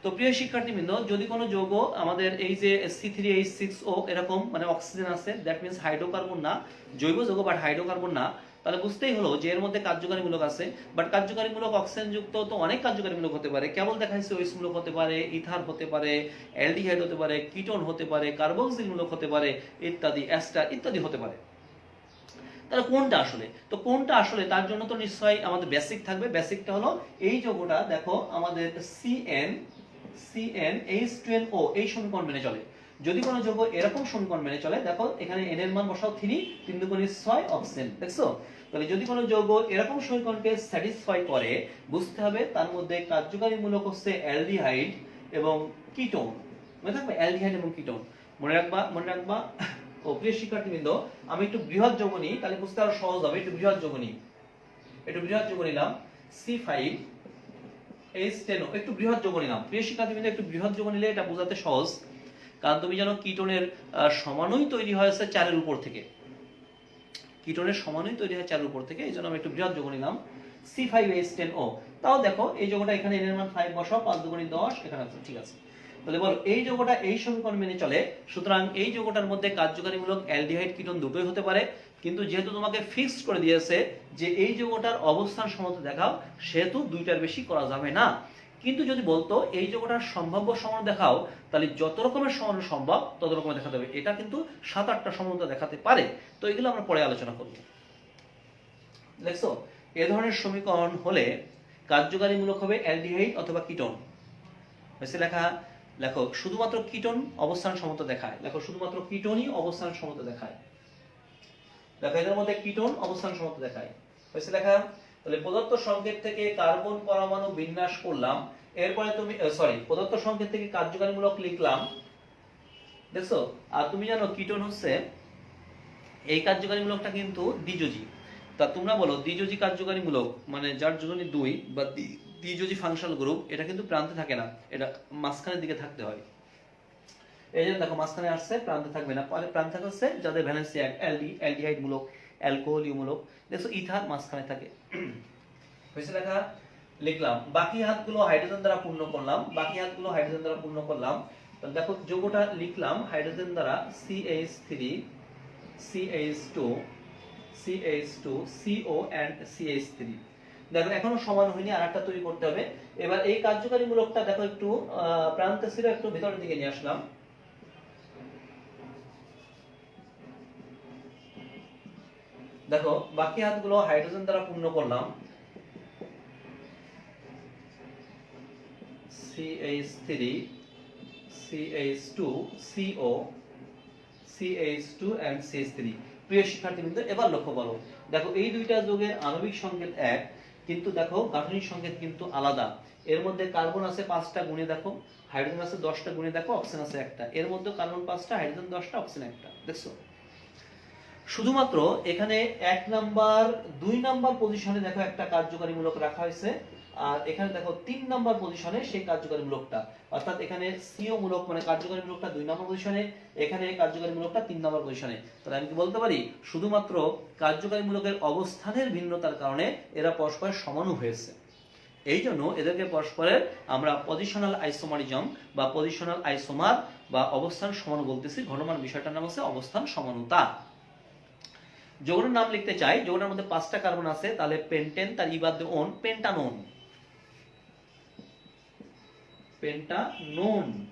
তো প্রিয় শিক্ষার্থীবৃন্দ, যদি কোনো যৌগ আমাদের এই যে C3H6O এরকম মানে অক্সিজেন আছে, দ্যাট মিন্স হাইড্রোকার্বন না, জৈব যৌগ বাট হাইড্রোকার্বন না, তাহলে বুঝতেই হলো যে এর মধ্যে কার্যকারীমূলক আছে। বাট কার্যকারীমূলক অক্সিজেন যুক্ত তো অনেক কার্যকারীমূলক হতে পারে। কেবল দেখাইছে OH মূলক হতে পারে, ইথার হতে পারে, অ্যালডিহাইড হতে পারে, কিটোন হতে পারে, কার্বক্সিল মূলক হতে পারে, ইত্যাদি, এস্টার ইত্যাদি হতে পারে। তাহলে কোনটা আসলে? তো কোনটা আসলে তার জন্য তো নিশ্চয়ই আমাদের বেসিক থাকবে। বেসিকটা হলো এই যৌগটা দেখো আমাদের CnH2NO এই সমীকরণ মেনে চলে। যদি কোনো যৌগ এরকম সমীকরণ মেনে চলে, দেখো এখানে n এর মান বসাও 3, 3 দুগুণে 6 অক্সিজেন। দেখছো? তাহলে যদি কোনো যৌগ এরকম সমীকরণকে স্যাটিসফাই করে, বুঝতে হবে তার মধ্যে কার্যকারী মূলক হচ্ছে অ্যালডিহাইড এবং কিটোন। মনে থাকবে অ্যালডিহাইড এবং কিটোন, মনে রাখবা। ও প্রিয় শিক্ষার্থীবৃন্দ, আমি একটু বৃহৎ যৌগ নিই, তাহলে বুঝতে আরো সহজ হবে। একটু বৃহৎ যৌগ নিলাম C5H10O। একটু বৃহৎ যৌগ নিলাম। প্রিয় শিক্ষার্থীবৃন্দ, একটু বৃহৎ যৌগ নিলে এটা বোঝাতে সহজ, কারণ তুমি জানো কিটোনের সমাণুই তৈরি হয়েছে 4 এর উপর থেকে। কিটোনের সমাণুই তৈরি হয় 4 এর উপর থেকে, এই জন্য আমি একটু বৃহৎ যৌগ নিলাম C5H10O। তাও দেখো এই যৌগটা এখানে n এর মান 5 বসাও, 5 দুগুণে 10, এখানে আছে, ঠিক আছে। তাহলে বল এই যৌগটা এই সমীকরণ মেনে চলে, সুতরাং এই যৌগটার মধ্যে কার্যকারীমূলক অ্যালডিহাইড কিটোন দুটোই হতে পারে। কিন্তু যেহেতু তোমাকে ফিক্সড করে দিয়েছে যে এই যৌগটার অবস্থান সমতা দেখাও, সেহেতু দুইটার বেশি করা যাবে না। কিন্তু যদি বলতো এই যৌগটার সম্ভাব্য সমাণু দেখাও, তাহলে যত রকমের সমাণু সম্ভব তত রকমের দেখাতে হবে। এটা কিন্তু 7-8টা সমতা দেখাতে পারে। তো এগুলো আমরা পরে আলোচনা করব। দেখছো, এ ধরনের সমীকরণ হলে কার্যকারীমূলক হবে অ্যালডিহাইড অথবা কিটোন। হয়েছে লেখা? লেখো শুধুমাত্র কিটোন অবস্থান সমতা দেখায়। লেখো শুধুমাত্র কিটোনই অবস্থান সমতা দেখায়। দেখো এদের মধ্যে কিটোন অবস্থান সমতা দেখায়। হয়েছে লেখা? তাহলে প্রদত্ত সংকেত থেকে কার্বন পরমাণু বিন্যাস করলাম, এরপরে তুমি প্রদত্ত সংকেত থেকে কার্যকারীমূলক লিখলাম। দেখছো, আর তুমি জানো কিটোন হচ্ছে এই কার্যকারীমূলকটা কিন্তু দ্বিযোজী। তা তোমরা বলো দ্বিযোজী কার্যকারীমূলক মানে যার যোজনী 2 বা দ্বিযোজী ফাংশনাল গ্রুপ, এটা কিন্তু প্রান্তে থাকে না, এটা মাঝখানের দিকে থাকতে হয়। এই যে দেখো মাঝখানে আসছে, প্রান্তে থাকবে না। প্রান্তে থাকছে যাদের ভ্যালেন্সি অ্যালডিহাইড মূলক, অ্যালকোহলীয় মূলক। দেখো ইথার মাঝখানে থাকে। হয়েছে লেখা? লিখলাম। বাকি হাতগুলো হাইড্রোজেন দ্বারা পূর্ণ করলাম। তাহলে দেখো যৌগটা লিখলাম হাইড্রোজেন দ্বারা CH3 CH2 CO and CH3। দেখো এখনো সমান হয়নি, আরেকটা তৈরি করতে হবে। এবার এই কার্যকারীমূলকটা দেখো একটু প্রান্তে ছিল, একটু ভিতরের দিকে নিয়ে আসলাম। দেখো বাকি হাতগুলো হাইড্রোজেন দ্বারা পূর্ণ করলাম। CH3 CH2 CO CH2 and CH3। প্রিয় শিক্ষার্থীবৃন্দ, এবার লক্ষ্য করো, দেখো এই দুইটা যৌগের আণবিক সংকেত এক, কিন্তু দেখো গাঠনিক সংকেত কিন্তু আলাদা। এর মধ্যে কার্বন আছে 5টা, গুণে দেখো, হাইড্রোজেন আছে 10টা, গুণে দেখো, অক্সিজেন আছে 1টা। এর মধ্যে কার্বন 5টা, হাইড্রোজেন 10টা, অক্সিজেন 1টা। দেখছো, শুধুমাত্র এখানে 1 নাম্বার 2 নাম্বার পজিশনে দেখো একটা কার্যকারীমূলক রাখা হয়েছে, আর এখানে দেখো 3 নাম্বার পজিশনে সেই কার্যকারীমূলকটা, অর্থাৎ এখানে সিও মূলক মানে কার্যকারীমূলকটা 2 নাম্বার পজিশনে, এখানে কার্যকারীমূলকটা 3 নাম্বার পজিশনে। তাহলে আমি কি বলতে পারি, শুধুমাত্র কার্যকারীমূলকের অবস্থানের ভিন্নতার কারণে এরা পরস্পর সমানু হয়েছে। এই জন্য এদেরকে পরস্পরের আমরা পজিশনাল আইসোমারিজম বা পজিশনাল আইসোমার বা অবস্থান সমানু বলতেছি। ঘটমান বিষয়টার নাম হচ্ছে অবস্থান সমানুতা। যৌগটার নাম লিখতে চাই, যৌগটার মধ্যে 5টা কার্বন আছে, তাহলে পেন্টেন, তার ইবাদ ওন, পেন্টানোন,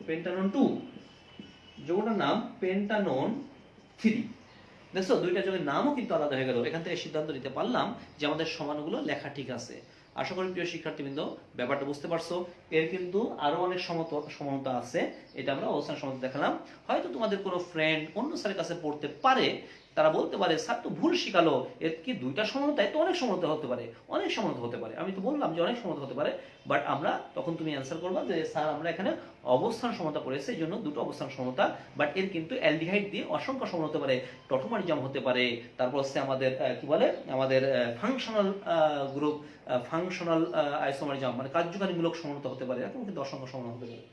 পেন্টানোন 2। যৌগটার নাম পেন্টানোন 3। দেখছো দুইটা যৌগের নামও কিন্তু আলাদা হয়ে গেল। এখান থেকে সিদ্ধান্ত নিতে পারলাম যে আমাদের সমানগুলো লেখা ঠিক আছে। আশা করি প্রিয় শিক্ষার্থীবৃন্দ ব্যাপারটা বুঝতে পারছো। এর কিন্তু আরো অনেক সমানতা আছে, এটা আমরা অবস্থান সমানতা দেখালাম। হয়তো তোমাদের কোনো ফ্রেন্ড অন্য স্যারের কাছে পড়তে পারে, তারা বলতে পারে স্যার তো ভুল শিখালো, এর কি দুইটা সমানতা? তো অনেক সমানতা হতে পারে, অনেক সমানতা হতে পারে। আমি তো বললাম যে অনেক সমানতা হতে পারে, বাট আমরা তখন তুমি অ্যান্সার করবা যে স্যার আমরা এখানে অবস্থান সমতা পড়েছে, এই জন্য দুটো অবস্থান সমতা, বাট এর কিন্তু অ্যালডিহাইড দিয়ে অসংখ্য সমানতা হতে পারে, টটোমারিজম হতে পারে, তারপর হচ্ছে আমাদের কি বলে আমাদের ফাংশনাল গ্রুপ, ফাংশনাল আইসোমারিজম মানে কার্যকারীমূলক সমানতা হতে পারে, এরকম কিন্তু অসংখ্য সমানতা হতে পারে।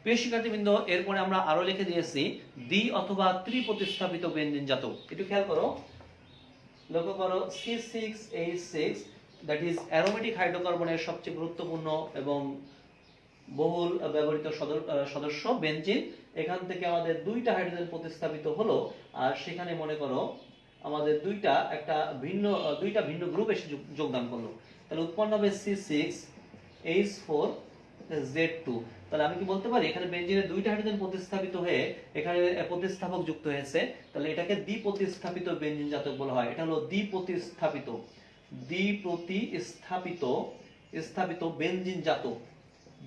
প্রিয় শিক্ষার্থীবৃন্দ, এরপরে আমরা আরো লিখে দিয়েছি দ্বি অথবা ত্রি প্রতিস্থাপিত বেনজিনজাত। একটু খেয়াল করো, লক্ষ্য করো C6H6 দ্যাট ইজ অ্যারোমেটিক হাইড্রোকার্বনের সবচেয়ে গুরুত্বপূর্ণ এবং বহুল ব্যবহৃত সদস্য বেনজিন। এখান থেকে আমাদের 2টা হাইড্রোজেন প্রতিস্থাপিত হলো, আর সেখানে মনে করো আমাদের দুইটা ভিন্ন গ্রুপ এসে যোগদান করলো। তাহলে উৎপন্ন হবে C6H4Z2। তাহলে আমি কি বলতে পারি এখানে বেনজিনের 2টা হাইড্রোজেন প্রতিস্থাপিত হয়ে এখানে প্রতিস্থাপক যুক্ত হয়েছে, তাহলে এটাকে দ্বিপ্রতিস্থাপিত বেনজিন জাতক বলা হয়। এটা হলো দ্বিপ্রতিস্থাপিত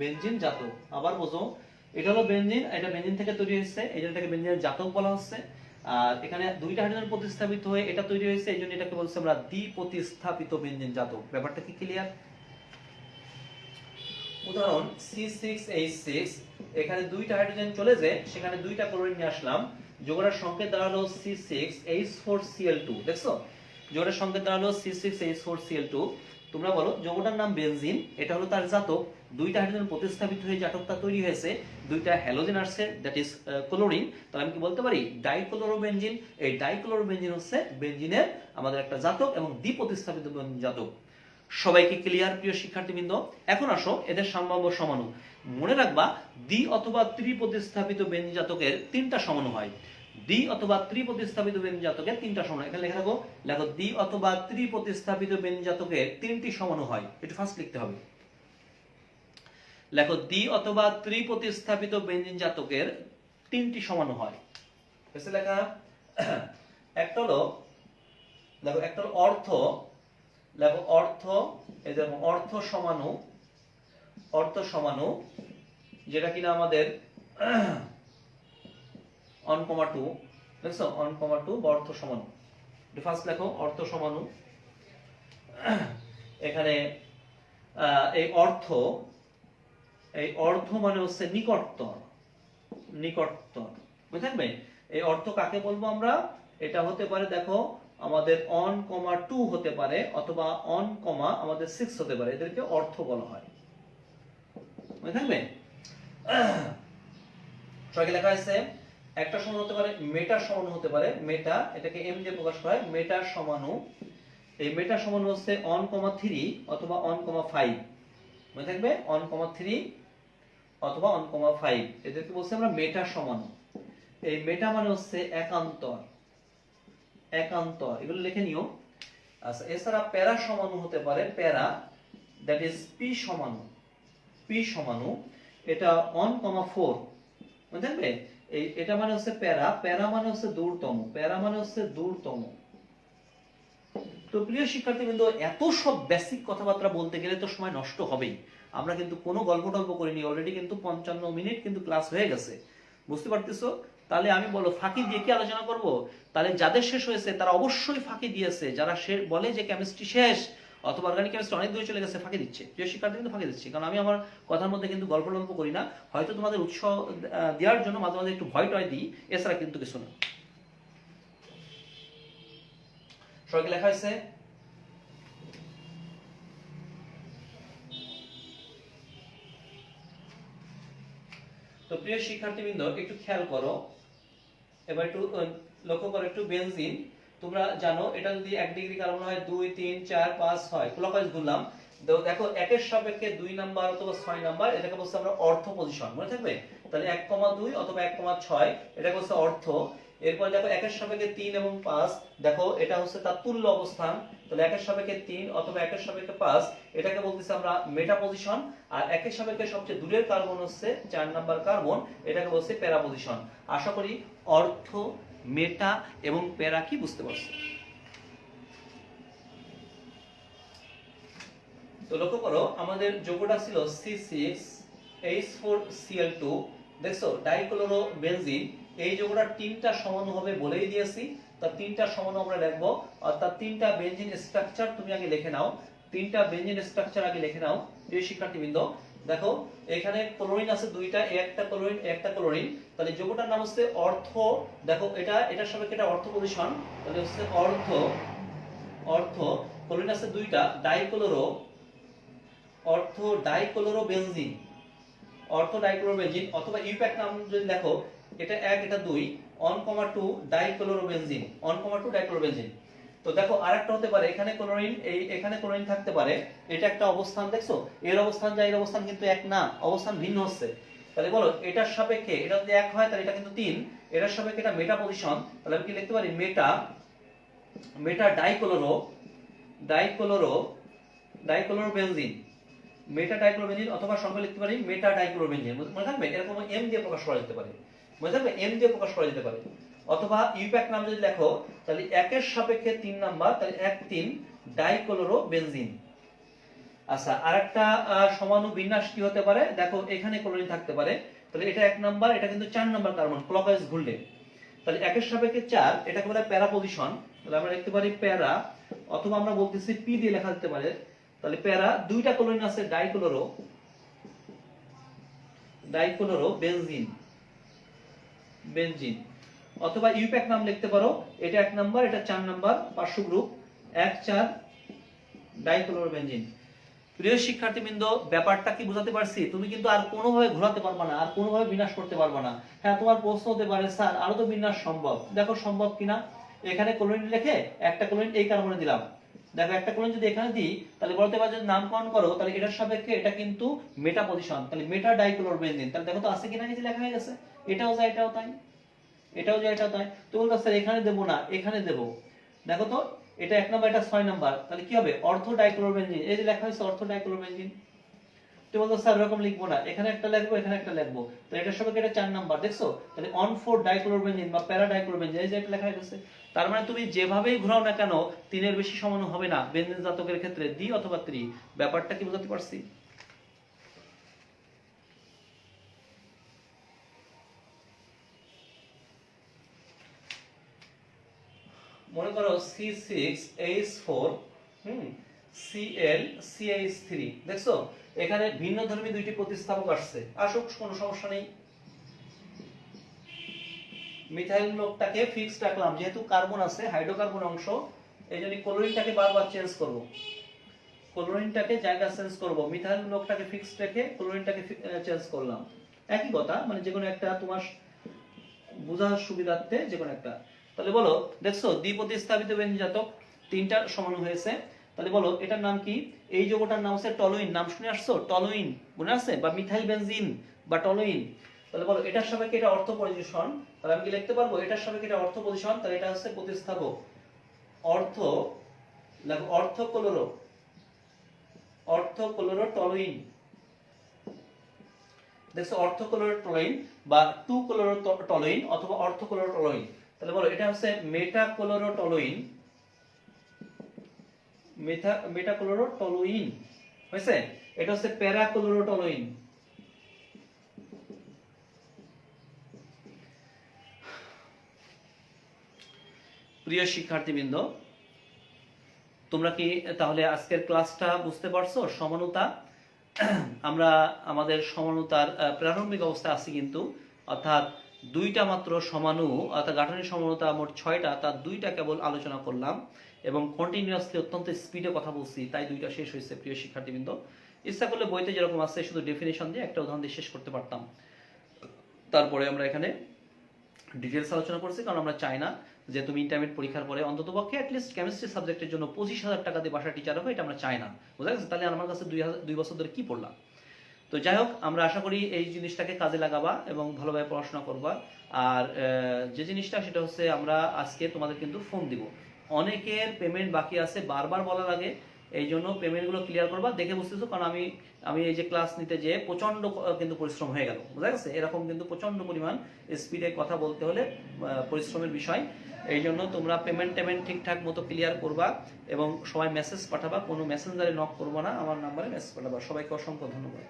বেনজিন জাতক। আবার বোঝো, এটা হলো বেনজিন, এটা বেনজিন থেকে তৈরি হয়েছে, এই জন্য এটাকে বেনজিনের জাতক বলা হচ্ছে। আর এখানে 2টা হাইড্রোজেন প্রতিস্থাপিত হয়ে এটা তৈরি হয়েছে, এই জন্য এটাকে বলছি আমরা দ্বিপ্রতিস্থাপিত বেনজিন জাতক। ব্যাপারটা কি ক্লিয়ার? উদাহরণ C6H6, এখানে 2টা হাইড্রোজেন চলে যায়, সেখানে 2টা ক্লোরিন নিয়ে আসলাম, যৌগটার সংকেত দাঁড়ালো C6H4Cl2। দেখছো যৌগটার সংকেত দাঁড়ালো C6H4Cl2। তো তোমরা বলো যৌগটার নাম বেনজিন, এটা হলো তার জাতক, দুইটা হাইড্রোজেন প্রতিস্থাপিত হয়ে জাতকটা তৈরি হয়েছে, দুইটা হ্যালোজেন আসছে, দ্যাট ইজ ক্লোরিন। তাহলে আমি কি বলতে পারি ডাইক্লোরোবেনজিন। এই ডাইক্লোরোবেনজিন হচ্ছে বেনজিনের আমাদের একটা জাতক এবং দ্বি প্রতিস্থাপিত জাতক। সবাইকে ক্লিয়ার প্রিয় শিক্ষার্থীবৃন্দ? এখন আসো এদের সম্ভাব্য সমাণু। মনে রাখবা দ্বি অথবা ত্রি প্রতিস্থাপিত বেনজিন জাতকের তিনটা সমাণু হয়। দ্বি অথবা ত্রি প্রতিস্থাপিত বেনজিন জাতকের তিনটা সমাণু, এখানে লেখা রাখো, লেখো দ্বি অথবা ত্রি প্রতিস্থাপিত বেনজিন জাতকের তিনটি সমাণু হয়। এটা ফার্স্ট লিখতে হবে, লেখো দ্বি অথবা ত্রি প্রতিস্থাপিত বেনজিন জাতকের তিনটি সমাণু হয়। এসে লেখা একটা হলো, দেখো একটা হলো অর্থ, লেখো অর্থ, এই যে অর্থ সমাণু, অর্থ সমাণু যেটা কিনা আমাদের 1,2, দেখছো 1,2 বা অর্থ সমাণু। ফার্স্ট লেখো অর্থ সমাণু। এখানে এই অর্থ, এই অর্ধ মানে হচ্ছে নিকটতর, নিকটতর, বুঝে থাকবে। এই অর্থ কাকে বলবো আমরা? এটা হতে পারে দেখো আমাদের 1,2 হতে পারে অথবা 1,6 হতে পারে, এদেরকে অর্থ বলা হয়, বুঝে থাকবে। সবাইকে লেখা আছে একটা সমান হতে পারে মেটা সমান হতে পারে, মেটা এটাকে এম দিয়ে প্রকাশ করা হয়, মেটা সমাণু। এই মেটা সমাণু হচ্ছে 1,3 অথবা 1,5, মনে থাকবে 1,3 অথবা 1,5, এদেরকে বলছি আমরা মেটা সমাণু। এই মেটা মানে হচ্ছে একান্তর, একান্তর, এগুলো লিখে নিও। আচ্ছা এছাড়া প্যারা সমাণু হতে পারে, প্যারা দ্যাট ইজ পি সমাণু, পি সমাণু এটা 1,4, মনে থাকবে। এই এটা মানে হচ্ছে প্যারা, প্যারা মানে হচ্ছে দূরতম, প্যারা মানে হচ্ছে দূরতম। তো প্রিয় শিক্ষার্থীবৃন্দ, এত সব বেসিক কথাবার্তা বলতে গেলে তো সময় নষ্ট হবেই। আমরা কিন্তু কোনো গল্প টল্প করিনি, অলরেডি কিন্তু 55 মিনিট কিন্তু ক্লাস হয়ে গেছে, বুঝতে পারতেছো? তাহলে আমি বলো ফাঁকি দিয়ে কি আলোচনা করব? তাহলে যাদের শেষ হয়েছে তারা অবশ্যই ফাঁকি দিয়েছে, যারা বলে যে কেমিস্ট্রি শেষ অথবা অর্গানিক কেমিস্ট্রি অনেক দূরে চলে গেছে, ফাঁকি দিচ্ছে। প্রিয় শিক্ষার্থী কিন্তু ফাঁকি দিচ্ছি, কারণ আমি আমার কথার মধ্যে কিন্তু গল্প টল্প করি না, হয়তো তোমাদের উৎসাহ দেওয়ার জন্য মাঝে মাঝে একটু ভয় টয় দিই, এছাড়া কিন্তু কিছু না। সবাইকে লেখা হয়েছে? তো প্রিয় শিক্ষার্থীবৃন্দ একটু খেয়াল করো, এবার একটু লক্ষ্য করো একটু। বেনজিন তোমরা জানো এটা যদি 1 ডিগ্রি কার্বন হয় 2, 3, 4, 5, 6 ক্লকওয়াইজ ঘুরলাম, দেখো 1 এর সাপেক্ষে 2 নাম্বার অথবা 6 নাম্বার, এটাকে বলছে আমরা অর্থ পজিশন, মনে থাকবে। তাহলে 1,2 অথবা 1,6 এটাকে বলছে অর্থ। এরপর দেখো 1 এর সাপেক্ষে 3 এবং 5, দেখো এটা হচ্ছে তার তুল্য অবস্থান, তাহলে 1 এর সাপেক্ষে 3 অথবা 1 এর সাপেক্ষে 5, এটাকে বলতেছি আমরা মেটা পজিশন। আর 1 এর সাপেক্ষে সবচেয়ে দূরের কার্বন হচ্ছে 4 নাম্বার কার্বন, এটাকে বলছে প্যারা পজিশন। আশা করি অর্থ, মেটা এবং প্যারা কি বুঝতে পারছো। তো লক্ষ্য করো আমাদের যৌগটা ছিল C6H4Cl2, দেখছো ডাইক্লোরোবেনজিন। এই যৌগটার তিনটা সমাণু হবে বলেই দিয়েছি, তার তিনটা সমাণু আমরা লিখবো, অর্থাৎ তিনটা বেনজিন স্ট্রাকচার তুমি আগে লিখে নাও, তিনটা বেনজিন স্ট্রাকচার আগে লিখে নাও প্রিয় শিক্ষার্থীবৃন্দ। দেখো এখানে ক্লোরিন আছে দুইটা, একটা ক্লোরিন একটা ক্লোরিন, তাহলে যৌগটার নাম হচ্ছে অর্থ। দেখো এটা এটার সাপেক্ষে এটা অর্থ পজিশন, তাহলে হচ্ছে অর্থ, অর্থ। ক্লোরিন আছে দুইটা, ডাইক্লোরো, অর্থ ডাইক্লোরোবেনজিন, অর্থ ডাইক্লোরোবেনজিন, অথবা ইউপ্যাক নাম যদি দেখো এটা 1 এটা 2, 1,2 ডাইক্লোরোবেনজিন, 1,2 ডাইক্লোরোবেনজিন। তো দেখো আরেকটা হতে পারে এখানে ক্লোরিন, এই এখানে ক্লোরিন থাকতে পারে, এটা একটা অবস্থান, দেখছো এর অবস্থান যা এর অবস্থান কিন্তু এক না, অবস্থান ভিন্ন হচ্ছে। তাহলে বলো এটার সাপেক্ষে এটা যদি 1 হয় তাহলে এটা কিন্তু 3, এটার সাপেক্ষে এটা মেটা পজিশন, তাহলে আমি কি লিখতে পারি মেটা, মেটা ডাইক্লোরো, ডাইক্লোরো, ডাইক্লোরোবেনজিন, মেটা ডাইক্লোরোবেনজিন, অথবা সংখ্যা লিখতে পারি মেটা ডাইক্লোরোবেনজিন, মনে থাকবে। এরকম এম দিয়ে প্রকাশ করা যেতে পারে, মনে থাকবে এম দিয়ে প্রকাশ করা যেতে পারে। অথবা ইউপ্যাক নাম যদি লেখো তাহলে 1 এর সাপেক্ষে 3 নাম্বার, তাহলে 1, 3 ডাইক্লোরোবেনজিন। আচ্ছা আরেকটা সমাণু বিন্যাস কি হতে পারে, দেখো এখানে ক্লোরিন থাকতে পারে, তাহলে এটা 1 নাম্বার, এটা কিন্তু 4 নাম্বার কার্বন ক্লকওয়াইজ ঘুরলে, তাহলে 1 এর সাপেক্ষে 4, এটাকে বলে প্যারা পজিশন, তাহলে আমরা লিখতে পারি প্যারা, অথবা আমরা বলতেছি পি দিয়ে লেখা যেতে পারে। তাহলে প্যারা দুইটা ক্লোরিন আছে ডাইক্লোরো, ডাইক্লোরো বেনজিন, বেনজিন। অথবা ইউপ্যাক নাম লিখতে পারো, এটা 1 নাম্বার এটা 4 নাম্বার পার্শ্ব গ্রুপ, 1, 4 ডাইক্লোরোবেনজিন। প্রিয় শিক্ষার্থীবৃন্দ, ব্যাপারটা কি বুঝাতে পারছি? তুমি কিন্তু আর কোনোভাবে ঘোরাতে পারবা না, আর কোনোভাবে বিন্যাস করতে পারবা না। হ্যাঁ, তোমার প্রশ্ন হতে পারে স্যার আরো তো বিন্যাস সম্ভব। দেখো সম্ভব কিনা। এখানে ক্লোরিন লিখে একটা ক্লোরিন এই কার্বনে দিলাম। দেখো একটা ক্লোরিন যদি এখানে দিই, তাহলে বলতে পারো যদি নামকরণ করো, তাহলে এটার সাপেক্ষে এটা কিন্তু মেটা পজিশন, তাহলে মেটা ডাইক্লোরোবেনজিন। তাহলে দেখো তো আছে কিনা, এই যে লেখা হয়ে গেছে। এটাও যায়, এটাও তাই, এটাও যায়, এটাও তাই। তো বলতো স্যার এখানে দেবো না, এখানে দেবো। দেখো তো এটা 1 নাম্বার, এটা 6 নাম্বার, তাহলে কি হবে? অর্থ ডাইক্লোরোবেনজিন। এই যে লেখা হয়েছে অর্থ ডাইক্লোরোবেনজিন। তুমি বলতো স্যার এরকম লিখবো না, এখানে একটা লিখবো, এখানে একটা লিখবো। তো এটার সাপেক্ষে এটা 4 নাম্বার, দেখছো? তাহলে অন 4 ডাইক্লোরোবেনজিন বা প্যারা ডাইক্লোরোবেনজিন, এই যে এটা লেখা হয়েছে। তার মানে তুমি যেভাবেই ঘোরাও না কেন 3 এর বেশি সমাণু হবে না বেনজিন জাতকের ক্ষেত্রে, দ্বি অথবা ত্রি। ব্যাপারটা কি বুঝাতে পারছি? মনে করো C6H4 ClCH3, দেখছো এখানে ভিন্ন ধর্মী দুইটি প্রতিস্থাপক আসছে, আসুক কোনো সমস্যা নেই। মিথাইল গ্রুপটাকে ফিক্সড রাখলাম, যেহেতু কার্বন আছে হাইড্রোকার্বন অংশ, এইজন্য ক্লোরিনটাকে বারবার চেঞ্জ করব। ক্লোরিনটাকে জায়গা চেঞ্জ করব, মিথাইল গ্রুপটাকে ফিক্সড রেখে ক্লোরিনটাকে চেঞ্জ করলাম। একই কথা, মানে যে কোনো একটা তোমার বোঝার সুবিধার্থে যে কোনো একটা। তাহলে বলো, দেখছো দ্বিপ্রতিস্থাপিত বেনজিন জাতক 3টা সমাণু হয়েছে। তাহলে বলো এটার নাম কি? এই যৌগটার নাম হচ্ছে টলুইন। নাম শুনে আসছো? টলুইন মনে আছে? বা মিথাইল বেনজিন বা টলুইন। তাহলে বলো এটার সাপেক্ষে এটা অর্থ পজিশন। তাহলে আমি কি লিখতে পারবো? এটার সাপেক্ষে এটা অর্থ পজিশন, তাহলে এটা হচ্ছে প্রতিস্থাপক। অর্থ দেখো, অর্থ ক্লোরো টলুইন। দেখছো অর্থ ক্লোরো টলুইন বা 2 ক্লোরো টলুইন অথবা অর্থ ক্লোরো টলুইন। তাহলে বলো এটা হচ্ছে মেটা ক্লোরো টলুইন। মেটা ক্লোরো টলুইন হয়েছে। এটা হচ্ছে প্যারা ক্লোরো টলুইন। প্রিয় শিক্ষার্থীবৃন্দ, তোমরা কি তাহলে আজকের ক্লাসটা বুঝতে পারছো? সমানুতা, আমরা আমাদের সমানুতার প্রারম্ভিক অবস্থায় আছি কিন্তু, অর্থাৎ 2টা মাত্র সমাণু, অর্থাৎ গাঠনিক সমানুতা মোট 6টা, তার 2টা কেবল আলোচনা করলাম এবং কন্টিনিউয়াসলি অত্যন্ত স্পিডে কথা বলছি, তাই 2টা শেষ হয়েছে। প্রিয় শিক্ষার্থীবৃন্দ, ইচ্ছা করলে বইতে যেরকম আছে শুধু ডেফিনেশন দিয়ে একটা উদাহরণ দিয়ে শেষ করতে পারতাম। তারপরে আমরা এখানে ডিটেলস আলোচনা করছি, কারণ আমরা চাই না যে তুমি ইন্টারমিডিয়েট পরীক্ষার পরে অন্ততপক্ষে অ্যাটলিস্ট কেমিস্ট্রি সাবজেক্টের জন্য 25,000 টাকা দিয়ে বাসা টিচার হবে, এটা আমরা চাই না। বুঝা গেছে? তাহলে আমার কাছে 2 বছর ধরে কি পড়লাম? তো যাই হোক, আমরা আশা করি এই জিনিসটাকে কাজে লাগাবা এবং ভালোভাবে পড়াশোনা করবা। আর যে জিনিসটা সেটা হচ্ছে, আমরা আজকে তোমাদের কিন্তু ফোন দিব। অনেকের পেমেন্ট বাকি আছে, বারবার বলার আগে, এই জন্য পেমেন্টগুলো ক্লিয়ার করবা। দেখে বুঝতেছো, কারণ আমি এই যে ক্লাস নিতে যেয়ে প্রচন্ড কিন্তু পরিশ্রম হয়ে গেল। বুঝা গেছে? এরকম কিন্তু প্রচন্ড পরিমাণ স্পিডে কথা বলতে হলে পরিশ্রমের বিষয়। এই জন্য তোমরা পেমেন্ট ঠিকঠাক মতো ক্লিয়ার করবা এবং সবাই মেসেজ পাঠাবা, কোনো মেসেঞ্জারে নক করবো না, আমার নাম্বারে মেসেজ পাঠাবা। সবাইকে অসংখ্য ধন্যবাদ।